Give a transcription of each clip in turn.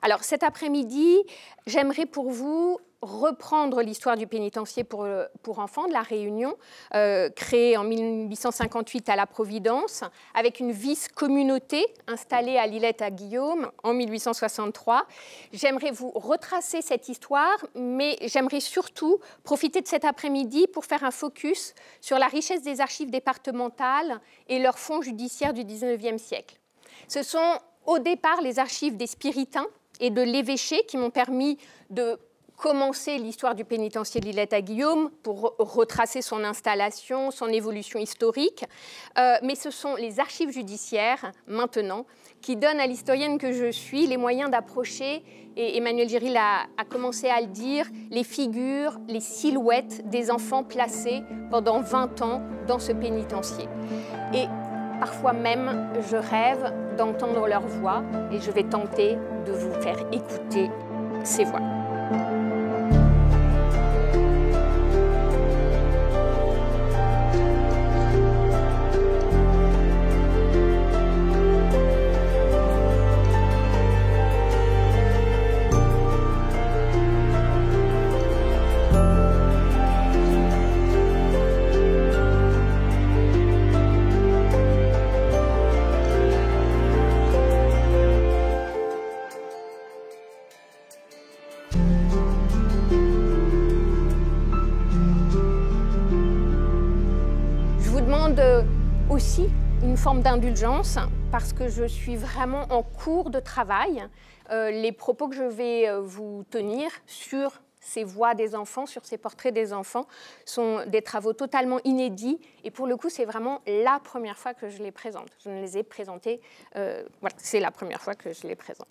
Alors cet après-midi, j'aimerais pour vous reprendre l'histoire du pénitencier pour enfants de la Réunion, créé en 1858 à la Providence, avec une vice-communauté installée à l'Îlette-à-Guillaume en 1863. J'aimerais vous retracer cette histoire, mais j'aimerais surtout profiter de cet après-midi pour faire un focus sur la richesse des archives départementales et leurs fonds judiciaires du XIXe siècle. Ce sont au départ les archives des Spiritains et de l'évêché qui m'ont permis de commencer l'histoire du pénitencier de l'Îlette-à-Guillaume pour retracer son installation, son évolution historique. Mais ce sont les archives judiciaires, maintenant, qui donnent à l'historienne que je suis les moyens d'approcher, et Emmanuel Géril a commencé à le dire, les figures, les silhouettes des enfants placés pendant 20 ans dans ce pénitencier. Et parfois même, je rêve d'entendre leur voix et je vais tenter de vous faire écouter ces voix. Aussi une forme d'indulgence parce que je suis vraiment en cours de travail. Les propos que je vais vous tenir sur ces voix des enfants, sur ces portraits des enfants, sont des travaux totalement inédits et pour le coup, c'est vraiment la première fois que je les présente. Je ne les ai présentés, voilà, c'est la première fois que je les présente.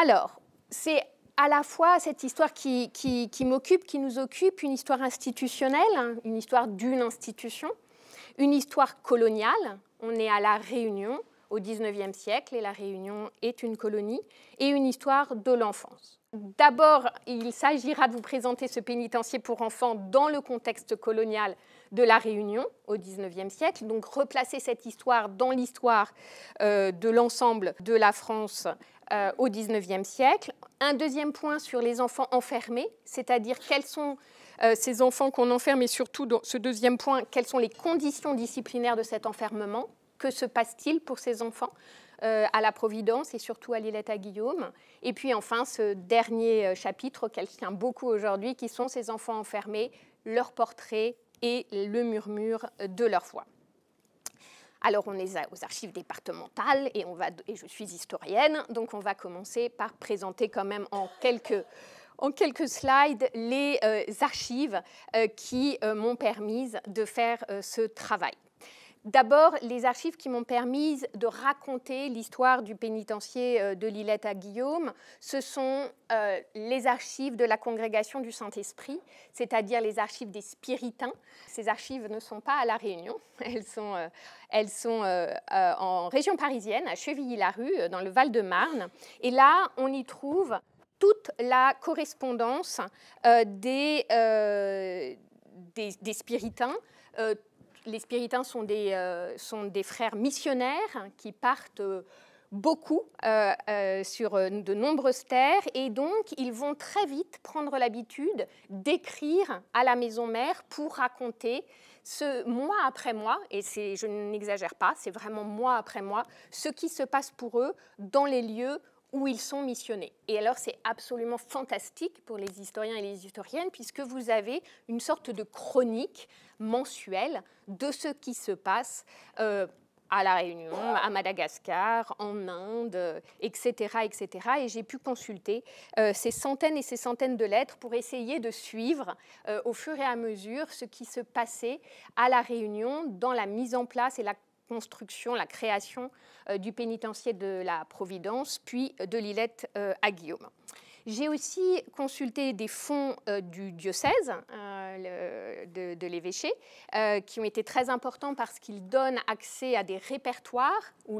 Alors, c'est à la fois cette histoire qui m'occupe, qui nous occupe, une histoire institutionnelle, une histoire d'une institution, une histoire coloniale, on est à La Réunion au XIXe siècle et La Réunion est une colonie, et une histoire de l'enfance. D'abord, il s'agira de vous présenter ce pénitencier pour enfants dans le contexte colonial de La Réunion au XIXe siècle, donc replacer cette histoire dans l'histoire de l'ensemble de la France au XIXe siècle. Un deuxième point sur les enfants enfermés, c'est-à-dire quels sont ces enfants qu'on enferme, et surtout, dans ce deuxième point, quelles sont les conditions disciplinaires de cet enfermement? Que se passe-t-il pour ces enfants à la Providence et surtout à l'Îlette-à-Guillaume? Et puis enfin, ce dernier chapitre auquel je tiens beaucoup aujourd'hui, qui sont ces enfants enfermés, leurs portraits et le murmure de leur voix. Alors, on est aux archives départementales et je suis historienne, donc on va commencer par présenter quand même en quelques slides les archives qui m'ont permis de faire ce travail. D'abord, les archives qui m'ont permis de raconter l'histoire du pénitencier de l'Îlette-à-Guillaume, ce sont les archives de la Congrégation du Saint-Esprit, c'est-à-dire les archives des Spiritains. Ces archives ne sont pas à La Réunion, elles sont en région parisienne, à Chevilly-Larue, dans le Val-de-Marne. Et là, on y trouve toute la correspondance des Spiritains. Les Spiritains sont des frères missionnaires qui partent beaucoup sur de nombreuses terres et donc ils vont très vite prendre l'habitude d'écrire à la maison mère pour raconter mois après mois, et je n'exagère pas, c'est vraiment mois après mois, ce qui se passe pour eux dans les lieux où ils sont missionnés. Et alors, c'est absolument fantastique pour les historiens et les historiennes, puisque vous avez une sorte de chronique mensuelle de ce qui se passe à La Réunion, à Madagascar, en Inde, etc., etc. Et j'ai pu consulter ces centaines et ces centaines de lettres pour essayer de suivre au fur et à mesure ce qui se passait à La Réunion dans la mise en place et la construction, la création du pénitencier de la Providence, puis de l'Îlette-à-Guillaume. J'ai aussi consulté des fonds du diocèse de l'évêché qui ont été très importants parce qu'ils donnent accès à des répertoires où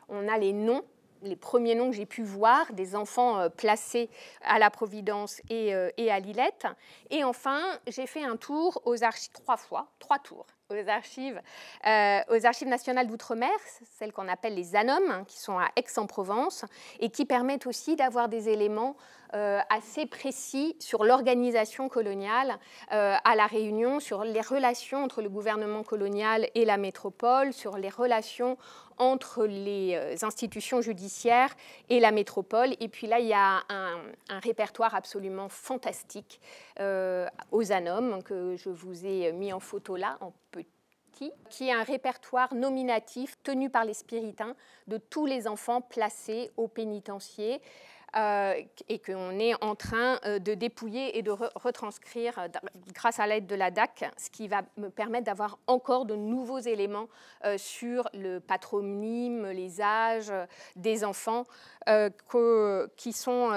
on a les noms, les premiers noms que j'ai pu voir des enfants placés à la Providence et à l'Îlette. Et enfin, j'ai fait un tour aux archives 3 tours aux archives nationales d'outre-mer, celles qu'on appelle les ANOM, qui sont à Aix-en-Provence, et qui permettent aussi d'avoir des éléments assez précis sur l'organisation coloniale à La Réunion, sur les relations entre le gouvernement colonial et la métropole, sur les relations entre les institutions judiciaires et la métropole. Et puis là, il y a un répertoire absolument fantastique aux ANOM que je vous ai mis en photo là, en petit, qui est un répertoire nominatif tenu par les Spiritains de tous les enfants placés au pénitencier et qu'on est en train de dépouiller et de retranscrire grâce à l'aide de la DAC, ce qui va me permettre d'avoir encore de nouveaux éléments sur le patronyme, les âges des enfants qui sont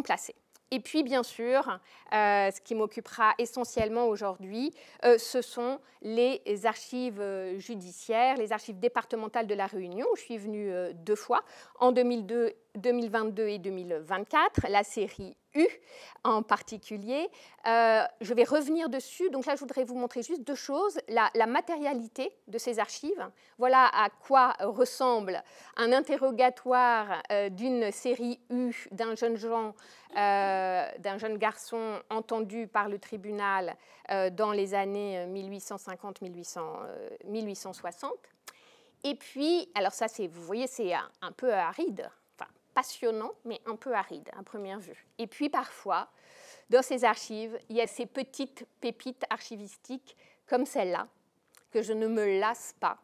placés. Et puis, bien sûr, ce qui m'occupera essentiellement aujourd'hui, ce sont les archives judiciaires, les archives départementales de La Réunion, où je suis venue 2 fois, en 2022 et 2024, la série U en particulier. Je vais revenir dessus. Donc là, je voudrais vous montrer juste 2 choses. La matérialité de ces archives. Voilà à quoi ressemble un interrogatoire d'une série U d'un jeune garçon entendu par le tribunal dans les années 1850-1860. Et puis, alors ça, vous voyez, c'est un peu aride. Passionnant, mais un peu aride à première vue. Et puis parfois, dans ces archives, il y a ces petites pépites archivistiques comme celle-là, que je ne me lasse pas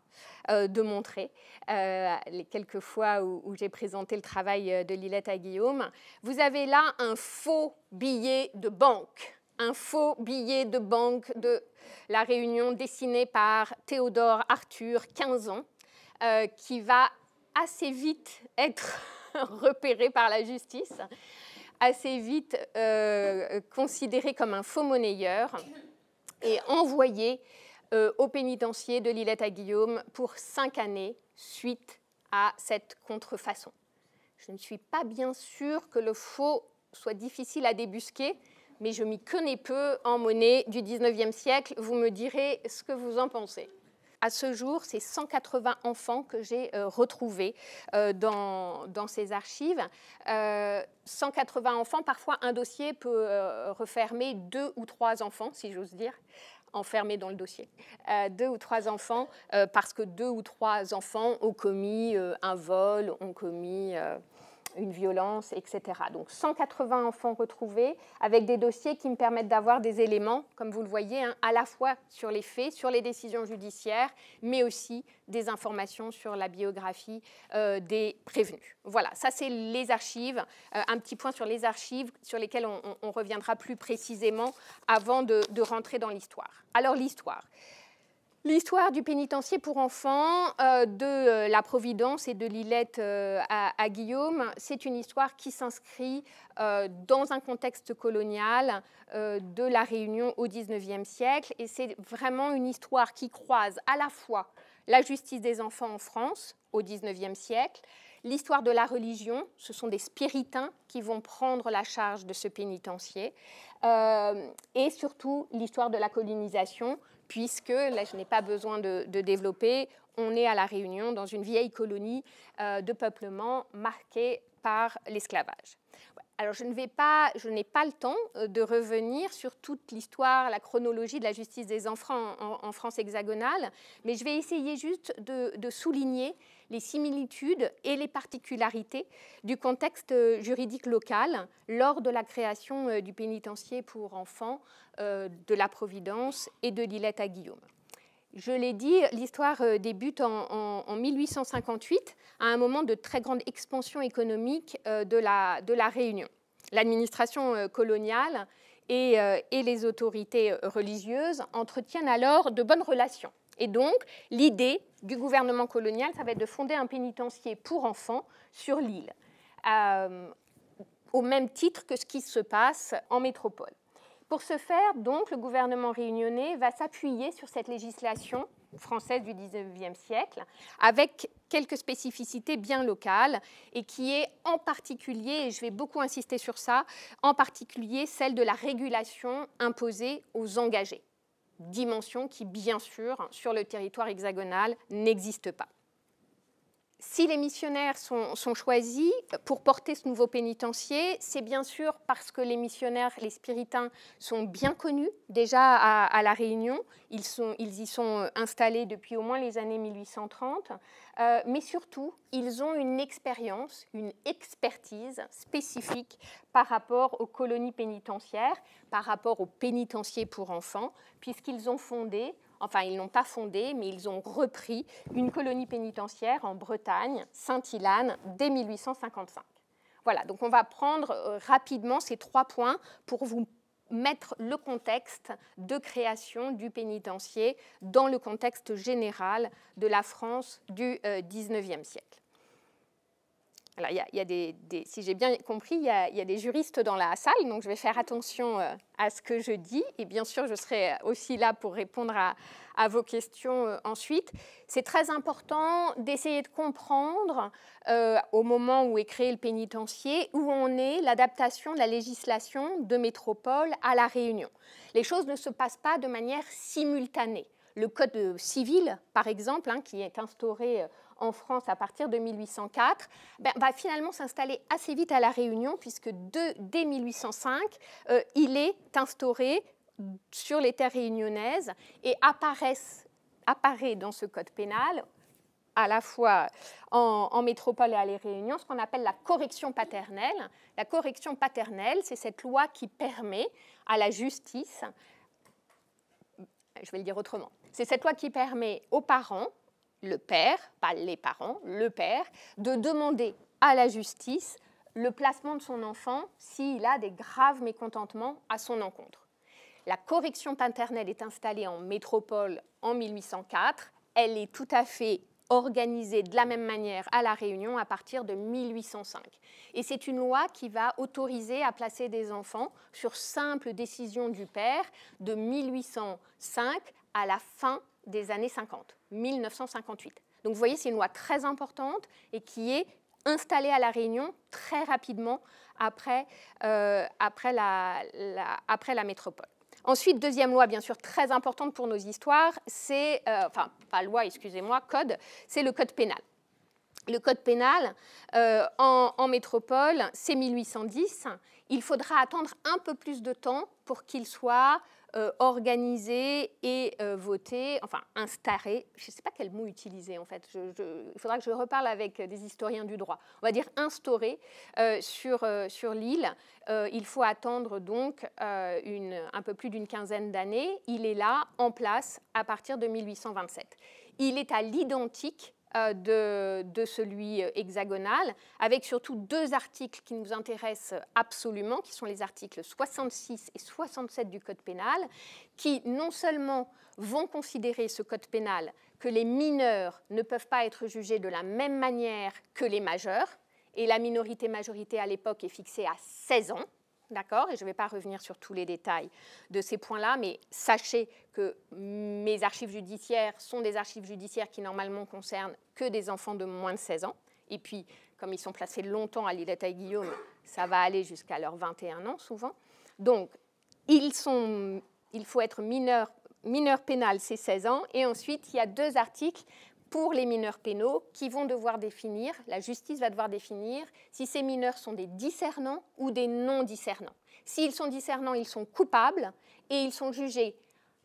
de montrer les quelques fois où j'ai présenté le travail de Lilette à Guillaume. Vous avez là un faux billet de banque. Un faux billet de banque de La Réunion dessiné par Théodore Arthur, 15 ans, qui va assez vite être repéré par la justice, assez vite considéré comme un faux monnayeur et envoyé au pénitencier de Lilette à Guillaume pour 5 années suite à cette contrefaçon. Je ne suis pas bien sûre que le faux soit difficile à débusquer, mais je m'y connais peu en monnaie du 19e siècle. Vous me direz ce que vous en pensez. À ce jour, c'est 180 enfants que j'ai retrouvés dans ces archives. 180 enfants, parfois un dossier peut refermer 2 ou 3 enfants, si j'ose dire, enfermés dans le dossier. 2 ou 3 enfants, parce que 2 ou 3 enfants ont commis un vol, ont commis une violence, etc. Donc 180 enfants retrouvés avec des dossiers qui me permettent d'avoir des éléments, comme vous le voyez, à la fois sur les faits, sur les décisions judiciaires, mais aussi des informations sur la biographie des prévenus. Voilà, ça c'est les archives, un petit point sur les archives sur lesquelles on reviendra plus précisément avant de rentrer dans l'histoire. Alors l'histoire. L'histoire du pénitencier pour enfants de la Providence et de Lilette à Guillaume, c'est une histoire qui s'inscrit dans un contexte colonial de la Réunion au XIXe siècle. Et c'est vraiment une histoire qui croise à la fois la justice des enfants en France au XIXe siècle, l'histoire de la religion, ce sont des spiritains qui vont prendre la charge de ce pénitencier, et surtout l'histoire de la colonisation, puisque, là je n'ai pas besoin de développer, on est à La Réunion dans une vieille colonie de peuplement marquée par l'esclavage. Alors je n'ai pas le temps de revenir sur toute l'histoire, la chronologie de la justice des enfants en France hexagonale, mais je vais essayer juste de souligner les similitudes et les particularités du contexte juridique local lors de la création du pénitencier pour enfants de la Providence et de Lilette à Guillaume. Je l'ai dit, l'histoire débute en 1858, à un moment de très grande expansion économique de la Réunion. L'administration coloniale et les autorités religieuses entretiennent alors de bonnes relations. Et donc, l'idée du gouvernement colonial, ça va être de fonder un pénitencier pour enfants sur l'île, au même titre que ce qui se passe en métropole. Pour ce faire, donc, le gouvernement réunionnais va s'appuyer sur cette législation française du XIXe siècle, avec quelques spécificités bien locales, et qui est en particulier, et je vais beaucoup insister sur ça, en particulier celle de la régulation imposée aux engagés. dimension qui, bien sûr, sur le territoire hexagonal, n'existe pas. Si les missionnaires sont choisis pour porter ce nouveau pénitencier, c'est bien sûr parce que les missionnaires, les spiritains, sont bien connus déjà à La Réunion. Ils y sont installés depuis au moins les années 1830. Mais surtout, ils ont une expérience, une expertise spécifique par rapport aux colonies pénitentiaires, par rapport aux pénitenciers pour enfants, puisqu'ils ont fondé, enfin ils n'ont pas fondé, mais ils ont repris une colonie pénitentiaire en Bretagne, Saint-Ilane, dès 1855. Voilà, donc on va prendre rapidement ces 3 points pour vous mettre le contexte de création du pénitencier dans le contexte général de la France du XIXe siècle. Alors, si j'ai bien compris, il y a des juristes dans la salle, donc je vais faire attention à ce que je dis. Et bien sûr, je serai aussi là pour répondre à vos questions ensuite. C'est très important d'essayer de comprendre, au moment où est créé le pénitencier, où en est l'adaptation de la législation de métropole à La Réunion. Les choses ne se passent pas de manière simultanée. Le code civil, par exemple, qui est instauré en France à partir de 1804, va finalement s'installer assez vite à La Réunion, puisque dès 1805, il est instauré sur les terres réunionnaises et apparaît dans ce code pénal, à la fois en métropole et à La Réunion, ce qu'on appelle la correction paternelle. La correction paternelle, c'est cette loi qui permet à la justice, je vais le dire autrement, c'est cette loi qui permet aux parents, le père, pas les parents, le père, de demander à la justice le placement de son enfant s'il a des graves mécontentements à son encontre. La correction paternelle est installée en métropole en 1804. Elle est tout à fait organisée de la même manière à La Réunion à partir de 1805. Et c'est une loi qui va autoriser à placer des enfants sur simple décision du père de 1805 à la fin des années 50, 1958. Donc vous voyez, c'est une loi très importante et qui est installée à La Réunion très rapidement après la métropole. Ensuite, deuxième loi, bien sûr, très importante pour nos histoires, c'est, code, c'est le code pénal. Le code pénal, en métropole, c'est 1810. Il faudra attendre un peu plus de temps pour qu'il soit organisé et voté, enfin instauré, je ne sais pas quel mot utiliser en fait, il faudra que je reparle avec des historiens du droit, on va dire instauré sur l'île. Il faut attendre donc un peu plus d'une quinzaine d'années. Il est là, en place, à partir de 1827. Il est à l'identique de celui hexagonal, avec surtout 2 articles qui nous intéressent absolument, qui sont les articles 66 et 67 du Code pénal, qui non seulement vont considérer ce Code pénal que les mineurs ne peuvent pas être jugés de la même manière que les majeurs, et la minorité-majorité à l'époque est fixée à 16 ans, d'accord, et je ne vais pas revenir sur tous les détails de ces points-là, mais sachez que mes archives judiciaires sont des archives judiciaires qui normalement concernent que des enfants de moins de 16 ans. Et puis, comme ils sont placés longtemps à l'île de Taille-Guillaume, ça va aller jusqu'à leurs 21 ans souvent. Donc, il faut être mineur pénal, c'est 16 ans. Et ensuite, il y a 2 articles pour les mineurs pénaux qui vont devoir définir, la justice va devoir définir si ces mineurs sont des discernants ou des non-discernants. S'ils sont discernants, ils sont coupables et ils sont jugés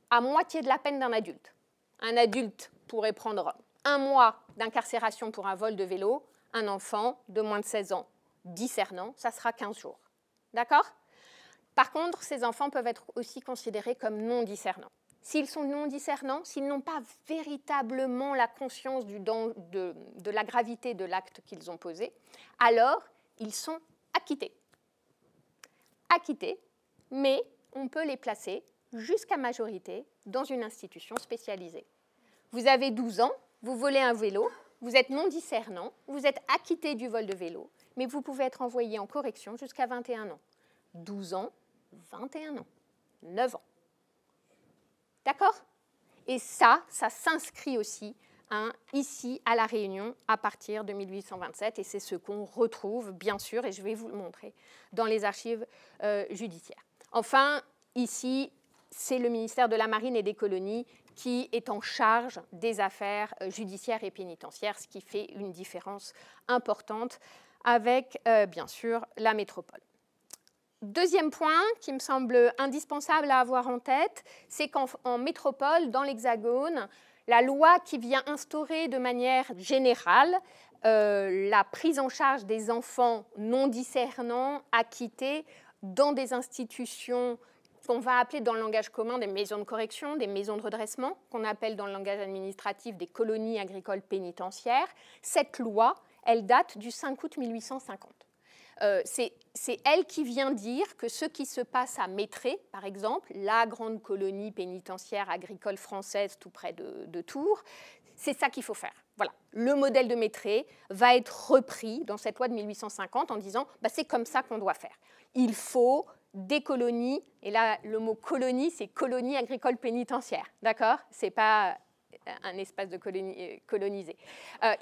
à moitié de la peine d'un adulte. Un adulte pourrait prendre 1 mois d'incarcération pour un vol de vélo, un enfant de moins de 16 ans discernant, ça sera 15 jours. D'accord ? Par contre, ces enfants peuvent être aussi considérés comme non-discernants. S'ils sont non-discernants, s'ils n'ont pas véritablement la conscience de la gravité de l'acte qu'ils ont posé, alors ils sont acquittés. Acquittés, mais on peut les placer jusqu'à majorité dans une institution spécialisée. Vous avez 12 ans, vous volez un vélo, vous êtes non-discernant, vous êtes acquitté du vol de vélo, mais vous pouvez être envoyé en correction jusqu'à 21 ans. 12 ans, 21 ans, 9 ans. D'accord ? Et ça s'inscrit aussi ici à La Réunion à partir de 1827, et c'est ce qu'on retrouve, bien sûr, et je vais vous le montrer, dans les archives judiciaires. Enfin, ici, c'est le ministère de la Marine et des Colonies qui est en charge des affaires judiciaires et pénitentiaires, ce qui fait une différence importante avec, bien sûr, la métropole. Deuxième point qui me semble indispensable à avoir en tête, c'est qu'en métropole, dans l'Hexagone, la loi qui vient instaurer de manière générale la prise en charge des enfants non discernants acquittés dans des institutions qu'on va appeler dans le langage commun des maisons de correction, des maisons de redressement, qu'on appelle dans le langage administratif des colonies agricoles pénitentiaires. Cette loi, elle date du 5 août 1850. C'est elle qui vient dire que ce qui se passe à Métré, par exemple, la grande colonie pénitentiaire agricole française tout près de Tours, c'est ça qu'il faut faire. Voilà. Le modèle de Métré va être repris dans cette loi de 1850 en disant c'est comme ça qu'on doit faire. Il faut des colonies, et là le mot colonie, c'est colonie agricole pénitentiaire, d'accord ? C'est pas un espace de colonisé.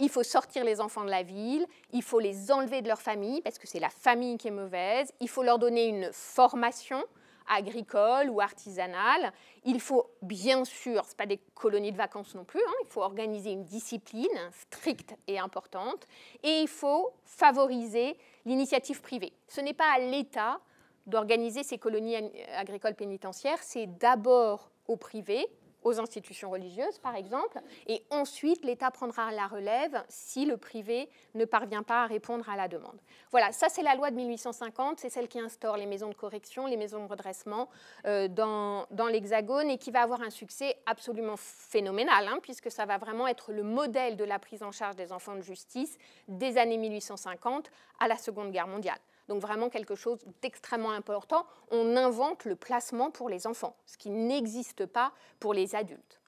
Il faut sortir les enfants de la ville, il faut les enlever de leur famille, parce que c'est la famille qui est mauvaise, il faut leur donner une formation agricole ou artisanale, il faut bien sûr, ce n'est pas des colonies de vacances non plus, il faut organiser une discipline stricte et importante, et il faut favoriser l'initiative privée. Ce n'est pas à l'État d'organiser ces colonies agricoles pénitentiaires, c'est d'abord au privé, aux institutions religieuses, par exemple, et ensuite, l'État prendra la relève si le privé ne parvient pas à répondre à la demande. Voilà, ça, c'est la loi de 1850, c'est celle qui instaure les maisons de correction, les maisons de redressement dans l'Hexagone et qui va avoir un succès absolument phénoménal, puisque ça va vraiment être le modèle de la prise en charge des enfants de justice des années 1850 à la Seconde Guerre mondiale. Donc vraiment quelque chose d'extrêmement important. On invente le placement pour les enfants, ce qui n'existe pas pour les adultes.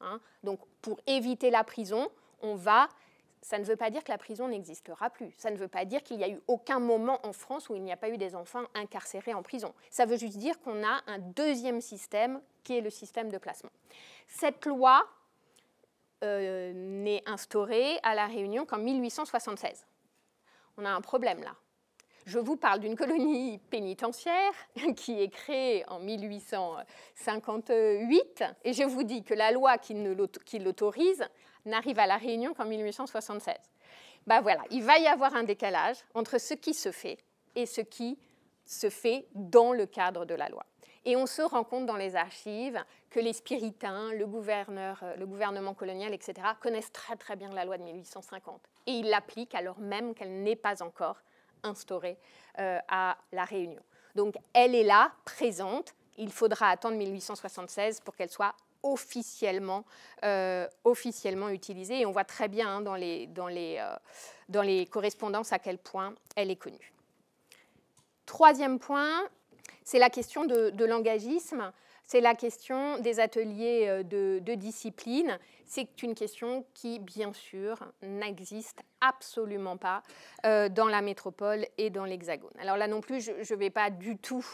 Donc pour éviter la prison, ça ne veut pas dire que la prison n'existera plus. Ça ne veut pas dire qu'il n'y a eu aucun moment en France où il n'y a pas eu des enfants incarcérés en prison. Ça veut juste dire qu'on a un deuxième système qui est le système de placement. Cette loi n'est instaurée à La Réunion qu'en 1876. On a un problème là. Je vous parle d'une colonie pénitentiaire qui est créée en 1858 et je vous dis que la loi qui l'autorise n'arrive à La Réunion qu'en 1876. Voilà, il va y avoir un décalage entre ce qui se fait et ce qui se fait dans le cadre de la loi. Et on se rend compte dans les archives que les Spiritains, le gouvernement colonial, etc., connaissent très très bien la loi de 1850 et ils l'appliquent alors même qu'elle n'est pas encore instaurée à La Réunion. Donc elle est là, présente. Il faudra attendre 1876 pour qu'elle soit officiellement utilisée. Et on voit très bien dans les correspondances à quel point elle est connue. Troisième point, c'est la question de l'engagisme. C'est la question des ateliers de discipline. C'est une question qui, bien sûr, n'existe absolument pas dans la métropole et dans l'Hexagone. Alors là non plus, je ne vais pas du tout...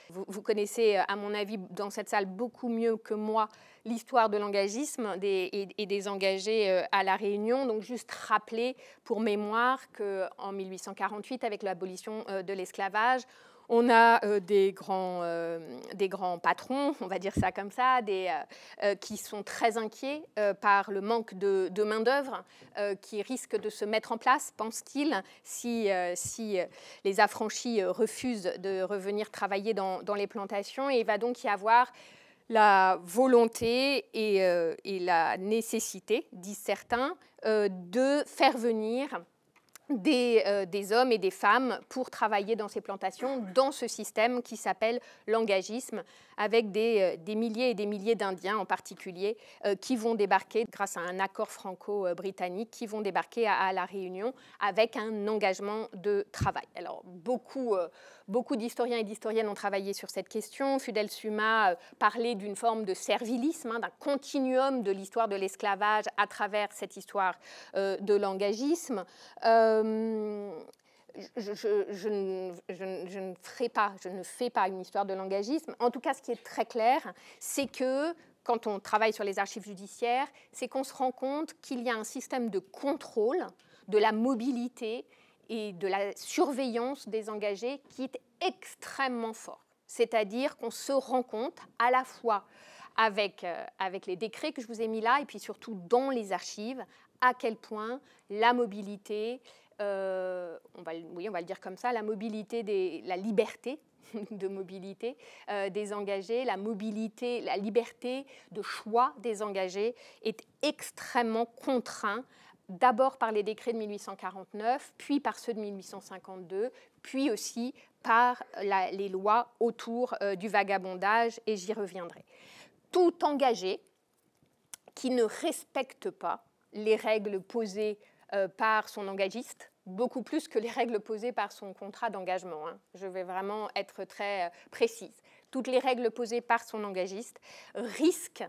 vous connaissez, à mon avis, dans cette salle, beaucoup mieux que moi, l'histoire de l'engagisme et des engagés à La Réunion. Donc juste rappeler pour mémoire qu'en 1848, avec l'abolition de l'esclavage, on a des grands patrons, on va dire ça comme ça, qui sont très inquiets par le manque de main-d'œuvre qui risque de se mettre en place, pense-t-il, si les affranchis refusent de revenir travailler dans les plantations. Et il va donc y avoir la volonté et la nécessité, disent certains, de faire venir des hommes et des femmes pour travailler dans ces plantations, dans ce système qui s'appelle l'engagisme, avec des milliers et des milliers d'Indiens en particulier qui vont débarquer, grâce à un accord franco-britannique, qui vont débarquer à La Réunion avec un engagement de travail. Alors, beaucoup d'historiens et d'historiennes ont travaillé sur cette question. Fudel Suma parlait d'une forme de servilisme, d'un continuum de l'histoire de l'esclavage à travers cette histoire de l'engagisme. Je ne fais pas une histoire de l'engagisme. En tout cas, ce qui est très clair, c'est que quand on travaille sur les archives judiciaires, c'est qu'on se rend compte qu'il y a un système de contrôle de la mobilité et de la surveillance des engagés qui est extrêmement fort. C'est-à-dire qu'on se rend compte à la fois avec les décrets que je vous ai mis là et puis surtout dans les archives, à quel point la mobilité, on va le dire comme ça, la liberté de mobilité des engagés, la liberté de choix des engagés est extrêmement contraint, d'abord par les décrets de 1849, puis par ceux de 1852, puis aussi par les lois autour du vagabondage, et j'y reviendrai. Tout engagé qui ne respecte pas les règles posées par son engagiste, beaucoup plus que les règles posées par son contrat d'engagement. Hein. Je vais vraiment être très précise. Toutes les règles posées par son engagiste risquent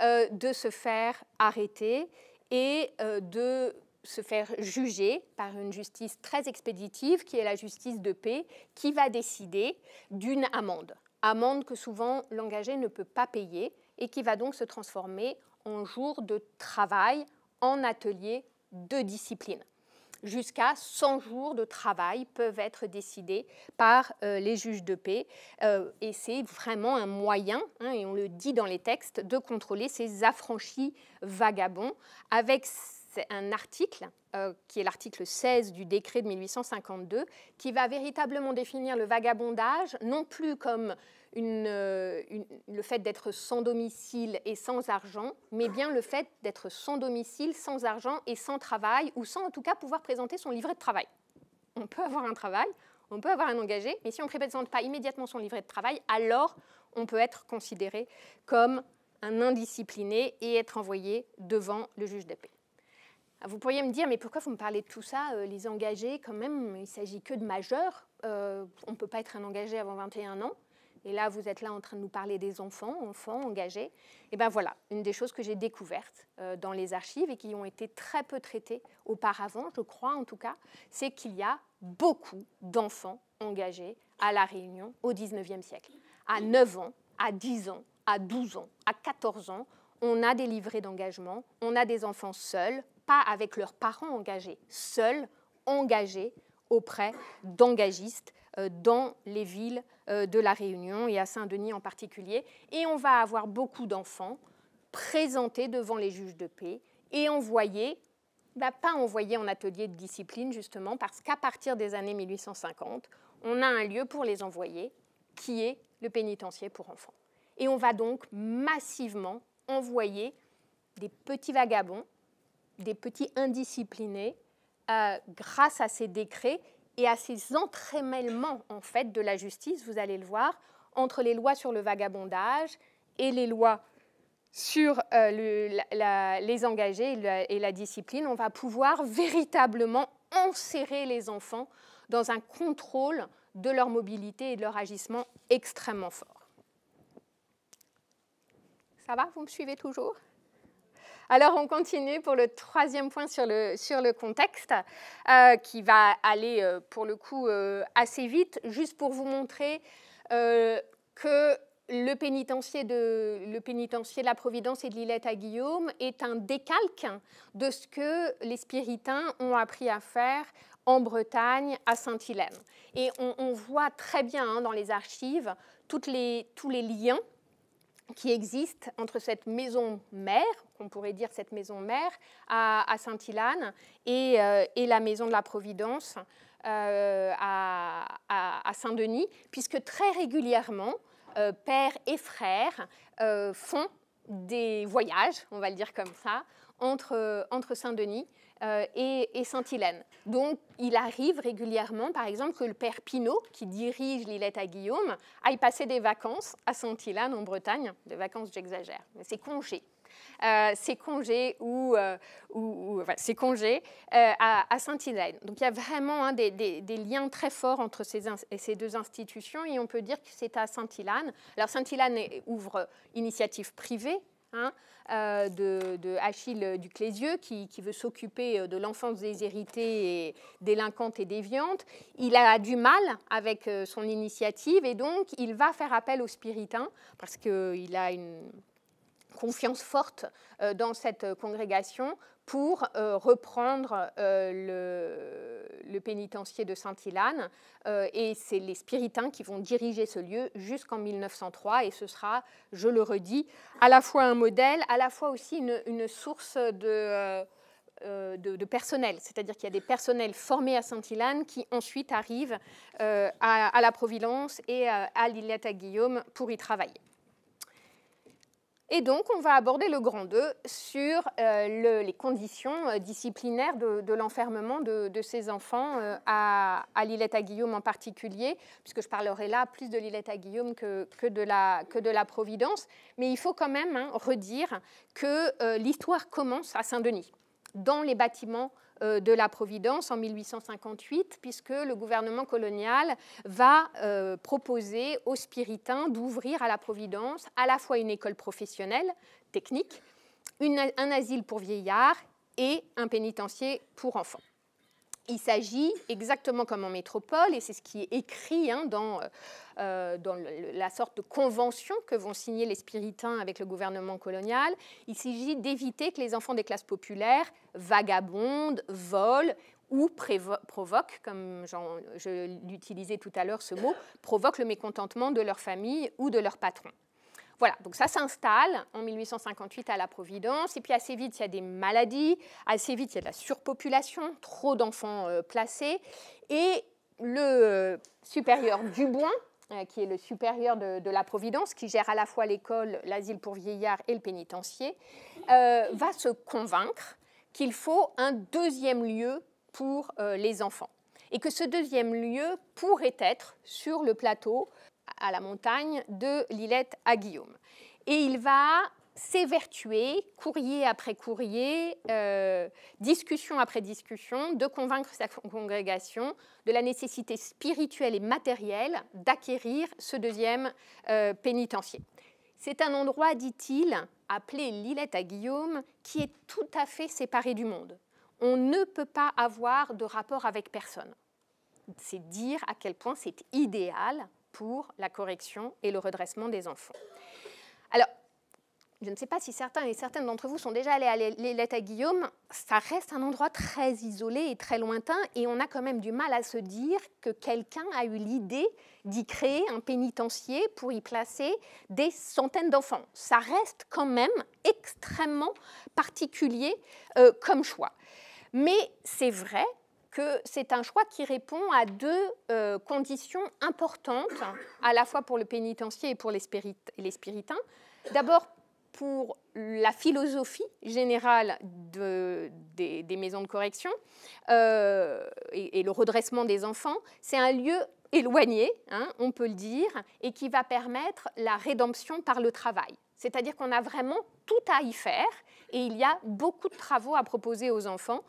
de se faire arrêter et de se faire juger par une justice très expéditive, qui est la justice de paix, qui va décider d'une amende. Amende que souvent l'engagé ne peut pas payer et qui va donc se transformer en jour de travail, en atelier de discipline. Jusqu'à 100 jours de travail peuvent être décidés par les juges de paix. Et c'est vraiment un moyen, hein, et on le dit dans les textes, de contrôler ces affranchis vagabonds avec un article, qui est l'article 16 du décret de 1852, qui va véritablement définir le vagabondage, non plus comme le fait d'être sans domicile et sans argent, mais bien le fait d'être sans domicile, sans argent et sans travail, ou sans en tout cas pouvoir présenter son livret de travail. On peut avoir un travail, on peut avoir un engagé, mais si on ne présente pas immédiatement son livret de travail, alors on peut être considéré comme un indiscipliné et être envoyé devant le juge de paix. Vous pourriez me dire, mais pourquoi vous me parlez de tout ça, les engagés, quand même, il ne s'agit que de majeurs, on ne peut pas être un engagé avant 21 ans. Et là, vous êtes là en train de nous parler des enfants engagés. Et bien voilà, une des choses que j'ai découvertes dans les archives et qui ont été très peu traitées auparavant, je crois en tout cas, c'est qu'il y a beaucoup d'enfants engagés à La Réunion au XIXe siècle. À 9 ans, à 10 ans, à 12 ans, à 14 ans, on a des livrets d'engagement, on a des enfants seuls, pas avec leurs parents engagés, seuls, engagés auprès d'engagistes dans les villes de La Réunion et à Saint-Denis en particulier. Et on va avoir beaucoup d'enfants présentés devant les juges de paix et envoyés, pas envoyés en atelier de discipline justement, parce qu'à partir des années 1850, on a un lieu pour les envoyer qui est le pénitencier pour enfants. Et on va donc massivement envoyer des petits vagabonds, des petits indisciplinés, grâce à ces décrets et à ces entremêlements en fait, de la justice, vous allez le voir, entre les lois sur le vagabondage et les lois sur les engagés et la discipline. On va pouvoir véritablement enserrer les enfants dans un contrôle de leur mobilité et de leur agissement extrêmement fort. Ça va, vous me suivez toujours ? Alors, on continue pour le 3e point sur le contexte, qui va aller, pour le coup, assez vite, juste pour vous montrer que le pénitencier de la Providence et de l'Îlette à Guillaume est un décalque de ce que les Spiritains ont appris à faire en Bretagne, à Sainte-Hélène. Et on voit très bien dans les archives tous les liens qui existe entre cette maison mère, qu'on pourrait dire cette maison mère, à Sainte-Hélène et la maison de la Providence à Saint-Denis, puisque très régulièrement, père et frère font des voyages, on va le dire comme ça, entre Saint-Denis et Sainte-Hélène. Donc, il arrive régulièrement, par exemple, que le père Pinault, qui dirige l'Îlette à Guillaume, aille passer des vacances à Sainte-Hélène, en Bretagne. Des vacances, j'exagère, mais c'est congé. C'est congé à Sainte-Hélène. Donc, il y a vraiment des liens très forts entre ces deux institutions, et on peut dire que c'est à Sainte-Hélène. Alors, Sainte-Hélène ouvre initiative privée, de Achille du Clésieux, qui veut s'occuper de l'enfance déshéritée et délinquante et déviante. Il a du mal avec son initiative et donc il va faire appel aux Spiritains parce qu'il a une confiance forte dans cette congrégation pour reprendre le pénitencier de Sainte-Hilane. Et c'est les Spiritains qui vont diriger ce lieu jusqu'en 1903. Et ce sera, je le redis, à la fois un modèle, à la fois aussi une source de personnel. C'est-à-dire qu'il y a des personnels formés à Sainte-Hilane qui ensuite arrivent à la Providence et à l'Îlette-à-Guillaume pour y travailler. Et donc, on va aborder le grand 2 sur les conditions disciplinaires de l'enfermement de ces enfants à l'Îlette-à-Guillaume en particulier, puisque je parlerai là plus de l'Îlette-à-Guillaume que de la Providence. Mais il faut quand même redire que l'histoire commence à Saint-Denis, dans les bâtiments de la Providence en 1858, puisque le gouvernement colonial va proposer aux Spiritains d'ouvrir à la Providence à la fois une école professionnelle, technique, un asile pour vieillards et un pénitencier pour enfants. Il s'agit, exactement comme en métropole, et c'est ce qui est écrit dans la sorte de convention que vont signer les Spiritains avec le gouvernement colonial, il s'agit d'éviter que les enfants des classes populaires vagabondent, volent ou provoquent, comme je l'utilisais tout à l'heure ce mot, provoquent le mécontentement de leur famille ou de leur patron. Voilà, donc ça s'installe en 1858 à la Providence, et puis assez vite il y a des maladies, assez vite il y a de la surpopulation, trop d'enfants placés, et le supérieur Duboin, qui est le supérieur de la Providence, qui gère à la fois l'école, l'asile pour vieillards et le pénitencier, va se convaincre qu'il faut un deuxième lieu pour les enfants, et que ce deuxième lieu pourrait être sur le plateau à la montagne de l'Îlette-à-Guillaume. Et il va s'évertuer, courrier après courrier, discussion après discussion, de convaincre sa congrégation de la nécessité spirituelle et matérielle d'acquérir ce deuxième pénitencier. C'est un endroit, dit-il, appelé l'Îlette-à-Guillaume, qui est tout à fait séparé du monde. On ne peut pas avoir de rapport avec personne. C'est dire à quel point c'est idéal pour la correction et le redressement des enfants. Alors, je ne sais pas si certains et certaines d'entre vous sont déjà allés à l'Îlette-à-Guillaume, ça reste un endroit très isolé et très lointain, et on a quand même du mal à se dire que quelqu'un a eu l'idée d'y créer un pénitencier pour y placer des centaines d'enfants. Ça reste quand même extrêmement particulier comme choix. Mais c'est vrai que c'est un choix qui répond à deux conditions importantes, à la fois pour le pénitencier et pour les Spiritains. D'abord, pour la philosophie générale des maisons de correction et le redressement des enfants, c'est un lieu éloigné, on peut le dire, et qui va permettre la rédemption par le travail. C'est-à-dire qu'on a vraiment tout à y faire, et il y a beaucoup de travaux à proposer aux enfants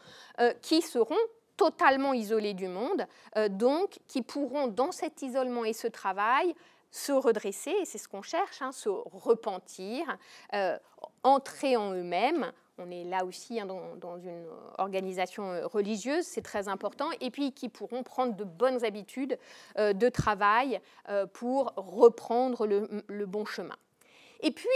qui seront totalement isolés du monde, donc qui pourront, dans cet isolement et ce travail, se redresser, et c'est ce qu'on cherche, se repentir, entrer en eux-mêmes. On est là aussi dans une organisation religieuse, c'est très important, et puis qui pourront prendre de bonnes habitudes de travail pour reprendre le bon chemin. Et puis,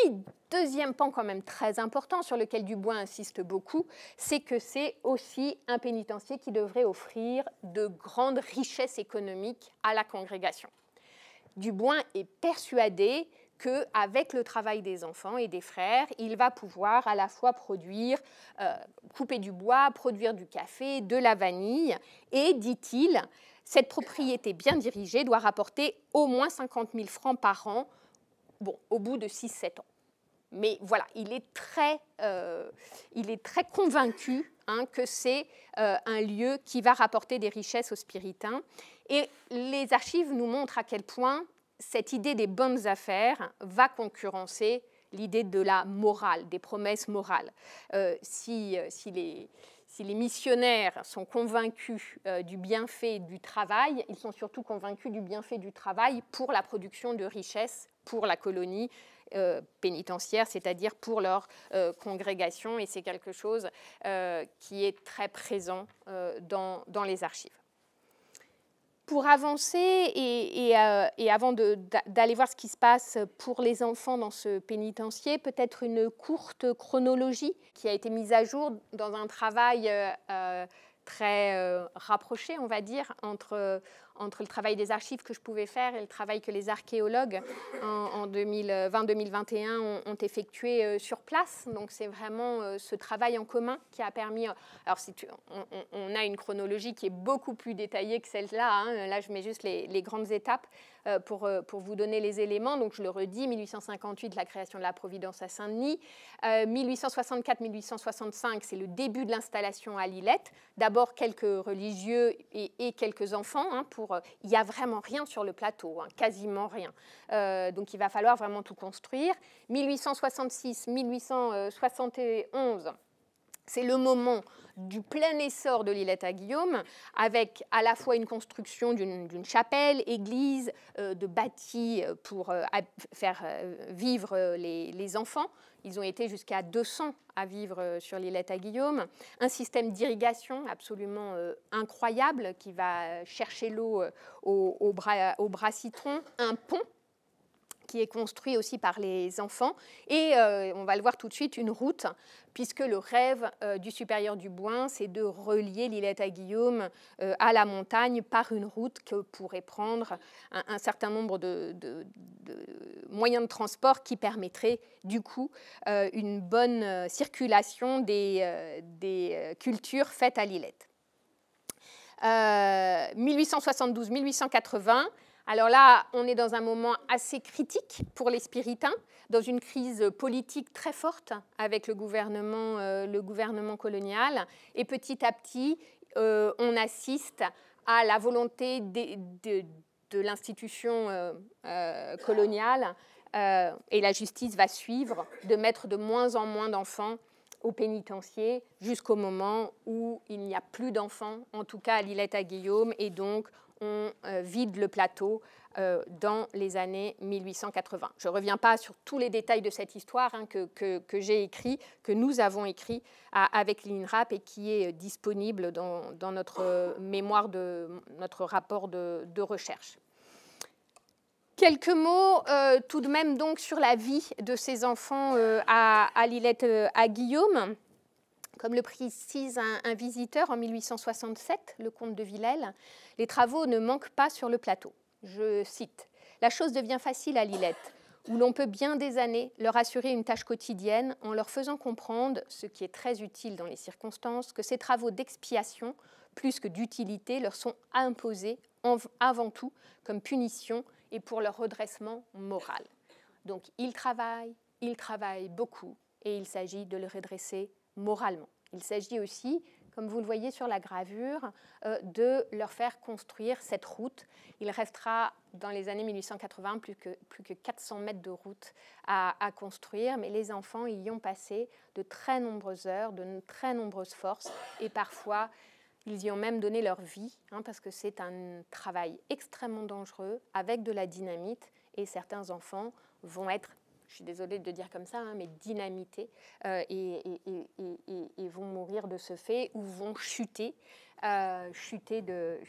deuxième pan quand même très important sur lequel Dubois insiste beaucoup, c'est que c'est aussi un pénitencier qui devrait offrir de grandes richesses économiques à la congrégation. Dubois est persuadé qu'avec le travail des enfants et des frères, il va pouvoir à la fois produire, couper du bois, produire du café, de la vanille, et, dit-il, cette propriété bien dirigée doit rapporter au moins 50 000 francs par an, au bout de 6-7 ans. Mais voilà, il est très convaincu que c'est un lieu qui va rapporter des richesses aux Spiritains. Et les archives nous montrent à quel point cette idée des bonnes affaires va concurrencer l'idée de la morale, des promesses morales. Si les missionnaires sont convaincus du bienfait du travail, ils sont surtout convaincus du bienfait du travail pour la production de richesses pour la colonie pénitentiaire, c'est-à-dire pour leur congrégation, et c'est quelque chose qui est très présent dans les archives. Pour avancer et avant d'aller voir ce qui se passe pour les enfants dans ce pénitencier, peut-être une courte chronologie qui a été mise à jour dans un travail très rapproché, on va dire, entre le travail des archives que je pouvais faire et le travail que les archéologues en 2020-2021 ont effectué sur place. Donc c'est vraiment ce travail en commun qui a permis... Alors on a une chronologie qui est beaucoup plus détaillée que celle-là. Hein. Là, je mets juste les grandes étapes pour vous donner les éléments. Donc je le redis, 1858, la création de la Providence à Saint-Denis. 1864-1865, c'est le début de l'installation à Lillette. D'abord quelques religieux et quelques enfants. Hein, il n'y a vraiment rien sur le plateau, hein, quasiment rien. Donc il va falloir vraiment tout construire. 1866-1871, c'est le moment du plein essor de Lillette à Guillaume, avec à la fois une construction d'une chapelle, église, de bâtis pour faire vivre les enfants. Ils ont été jusqu'à 200 à vivre sur Lillette à Guillaume. Un système d'irrigation absolument incroyable qui va chercher l'eau au bras citron. Un pont qui est construit aussi par les enfants. Et on va le voir tout de suite, une route, puisque le rêve du supérieur du Boing, c'est de relier Lillette à Guillaume à la montagne par une route que pourrait prendre un certain nombre de moyens de transport qui permettraient du coup une bonne circulation des cultures faites à Lillette. 1872-1880, alors là, on est dans un moment assez critique pour les Spiritains, dans une crise politique très forte avec le gouvernement colonial. Et petit à petit, on assiste à la volonté de l'institution coloniale, et la justice va suivre, de mettre de moins en moins d'enfants au pénitencier jusqu'au moment où il n'y a plus d'enfants, en tout cas à Lillette à Guillaume, et donc on vide le plateau dans les années 1880. Je ne reviens pas sur tous les détails de cette histoire hein, que j'ai écrit, que nous avons écrit avec l'INRAP et qui est disponible dans notre mémoire, notre rapport de recherche. Quelques mots tout de même donc sur la vie de ces enfants à Lillette à Guillaume. Comme le précise un visiteur en 1867, le comte de Villèle, les travaux ne manquent pas sur le plateau. Je cite, « La chose devient facile à Lillette, où l'on peut bien des années leur assurer une tâche quotidienne en leur faisant comprendre, ce qui est très utile dans les circonstances, que ces travaux d'expiation, plus que d'utilité, leur sont imposés avant tout comme punition et pour leur redressement moral. » Donc ils travaillent beaucoup et il s'agit de les redresser moralement. Il s'agit aussi, comme vous le voyez sur la gravure, de leur faire construire cette route. Il restera dans les années 1880 plus que 400 mètres de route à construire, mais les enfants y ont passé de très nombreuses heures, de très nombreuses forces, et parfois ils y ont même donné leur vie, hein, parce que c'est un travail extrêmement dangereux avec de la dynamite, et certains enfants vont être, je suis désolée de dire comme ça, hein, mais dynamités et vont mourir de ce fait ou vont chuter de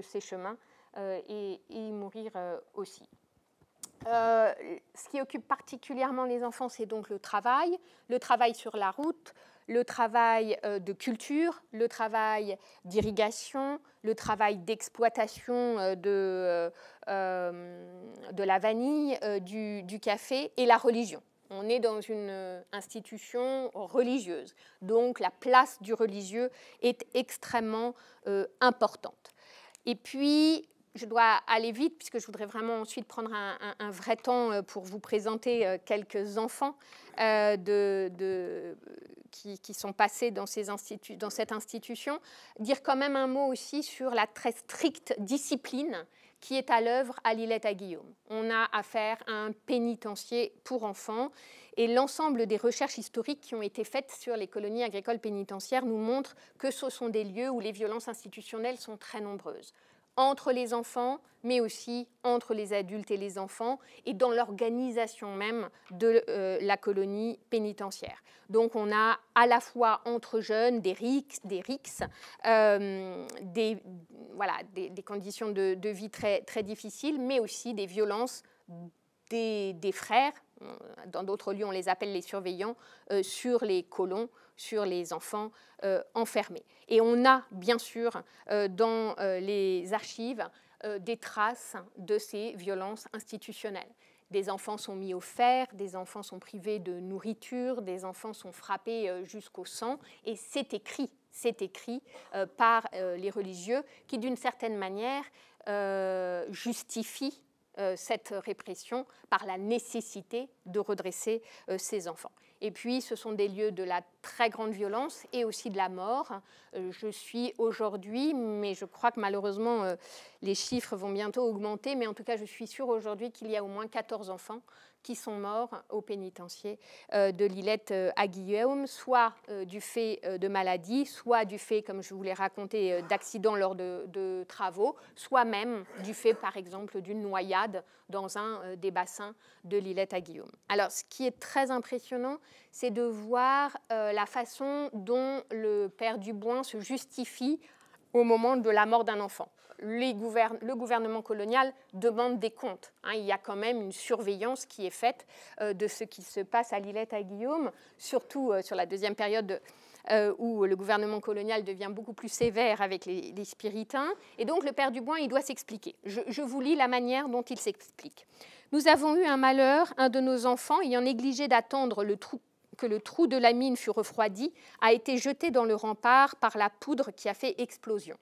ces chemins et mourir aussi. Ce qui occupe particulièrement les enfants, c'est donc le travail sur la route, le travail de culture, le travail d'irrigation, le travail d'exploitation de la vanille, du café et la religion. On est dans une institution religieuse, donc la place du religieux est extrêmement importante. Et puis, je dois aller vite puisque je voudrais vraiment ensuite prendre un vrai temps pour vous présenter quelques enfants qui sont passés dans cette institution. Dire quand même un mot aussi sur la très stricte discipline qui est à l'œuvre à Lillette à Guillaume. On a affaire à un pénitencier pour enfants et l'ensemble des recherches historiques qui ont été faites sur les colonies agricoles pénitentiaires nous montrent que ce sont des lieux où les violences institutionnelles sont très nombreuses. entre les enfants, mais aussi entre les adultes et les enfants, et dans l'organisation même de la colonie pénitentiaire. Donc on a à la fois entre jeunes des rics, des conditions de vie très, très difficiles, mais aussi des violences des frères, dans d'autres lieux on les appelle les surveillants, sur les colons, sur les enfants enfermés. Et on a bien sûr dans les archives des traces de ces violences institutionnelles. Des enfants sont mis au fer, des enfants sont privés de nourriture, des enfants sont frappés jusqu'au sang, et c'est écrit par les religieux qui, d'une certaine manière, justifient cette répression par la nécessité de redresser ces enfants. Et puis, ce sont des lieux de la très grande violence et aussi de la mort. Je suis aujourd'hui, mais je crois que malheureusement, les chiffres vont bientôt augmenter, mais en tout cas, je suis sûre aujourd'hui qu'il y a au moins 14 enfants qui sont morts au pénitencier de l'Îlette à Guillaume, soit du fait de maladies, soit du fait, comme je vous l'ai raconté, d'accidents lors de travaux, soit même du fait, par exemple, d'une noyade dans un des bassins de l'Îlette à Guillaume. Alors, ce qui est très impressionnant, c'est de voir la façon dont le père Duboin se justifie au moment de la mort d'un enfant. Le gouvernement colonial demande des comptes. Il y a quand même une surveillance qui est faite de ce qui se passe à l'Îlette à Guillaume, surtout sur la deuxième période où le gouvernement colonial devient beaucoup plus sévère avec les spiritains. Et donc le père Duboin, il doit s'expliquer. Je vous lis la manière dont il s'explique. « Nous avons eu un malheur, un de nos enfants, ayant négligé d'attendre que le trou de la mine fût refroidi, a été jeté dans le rempart par la poudre qui a fait explosion.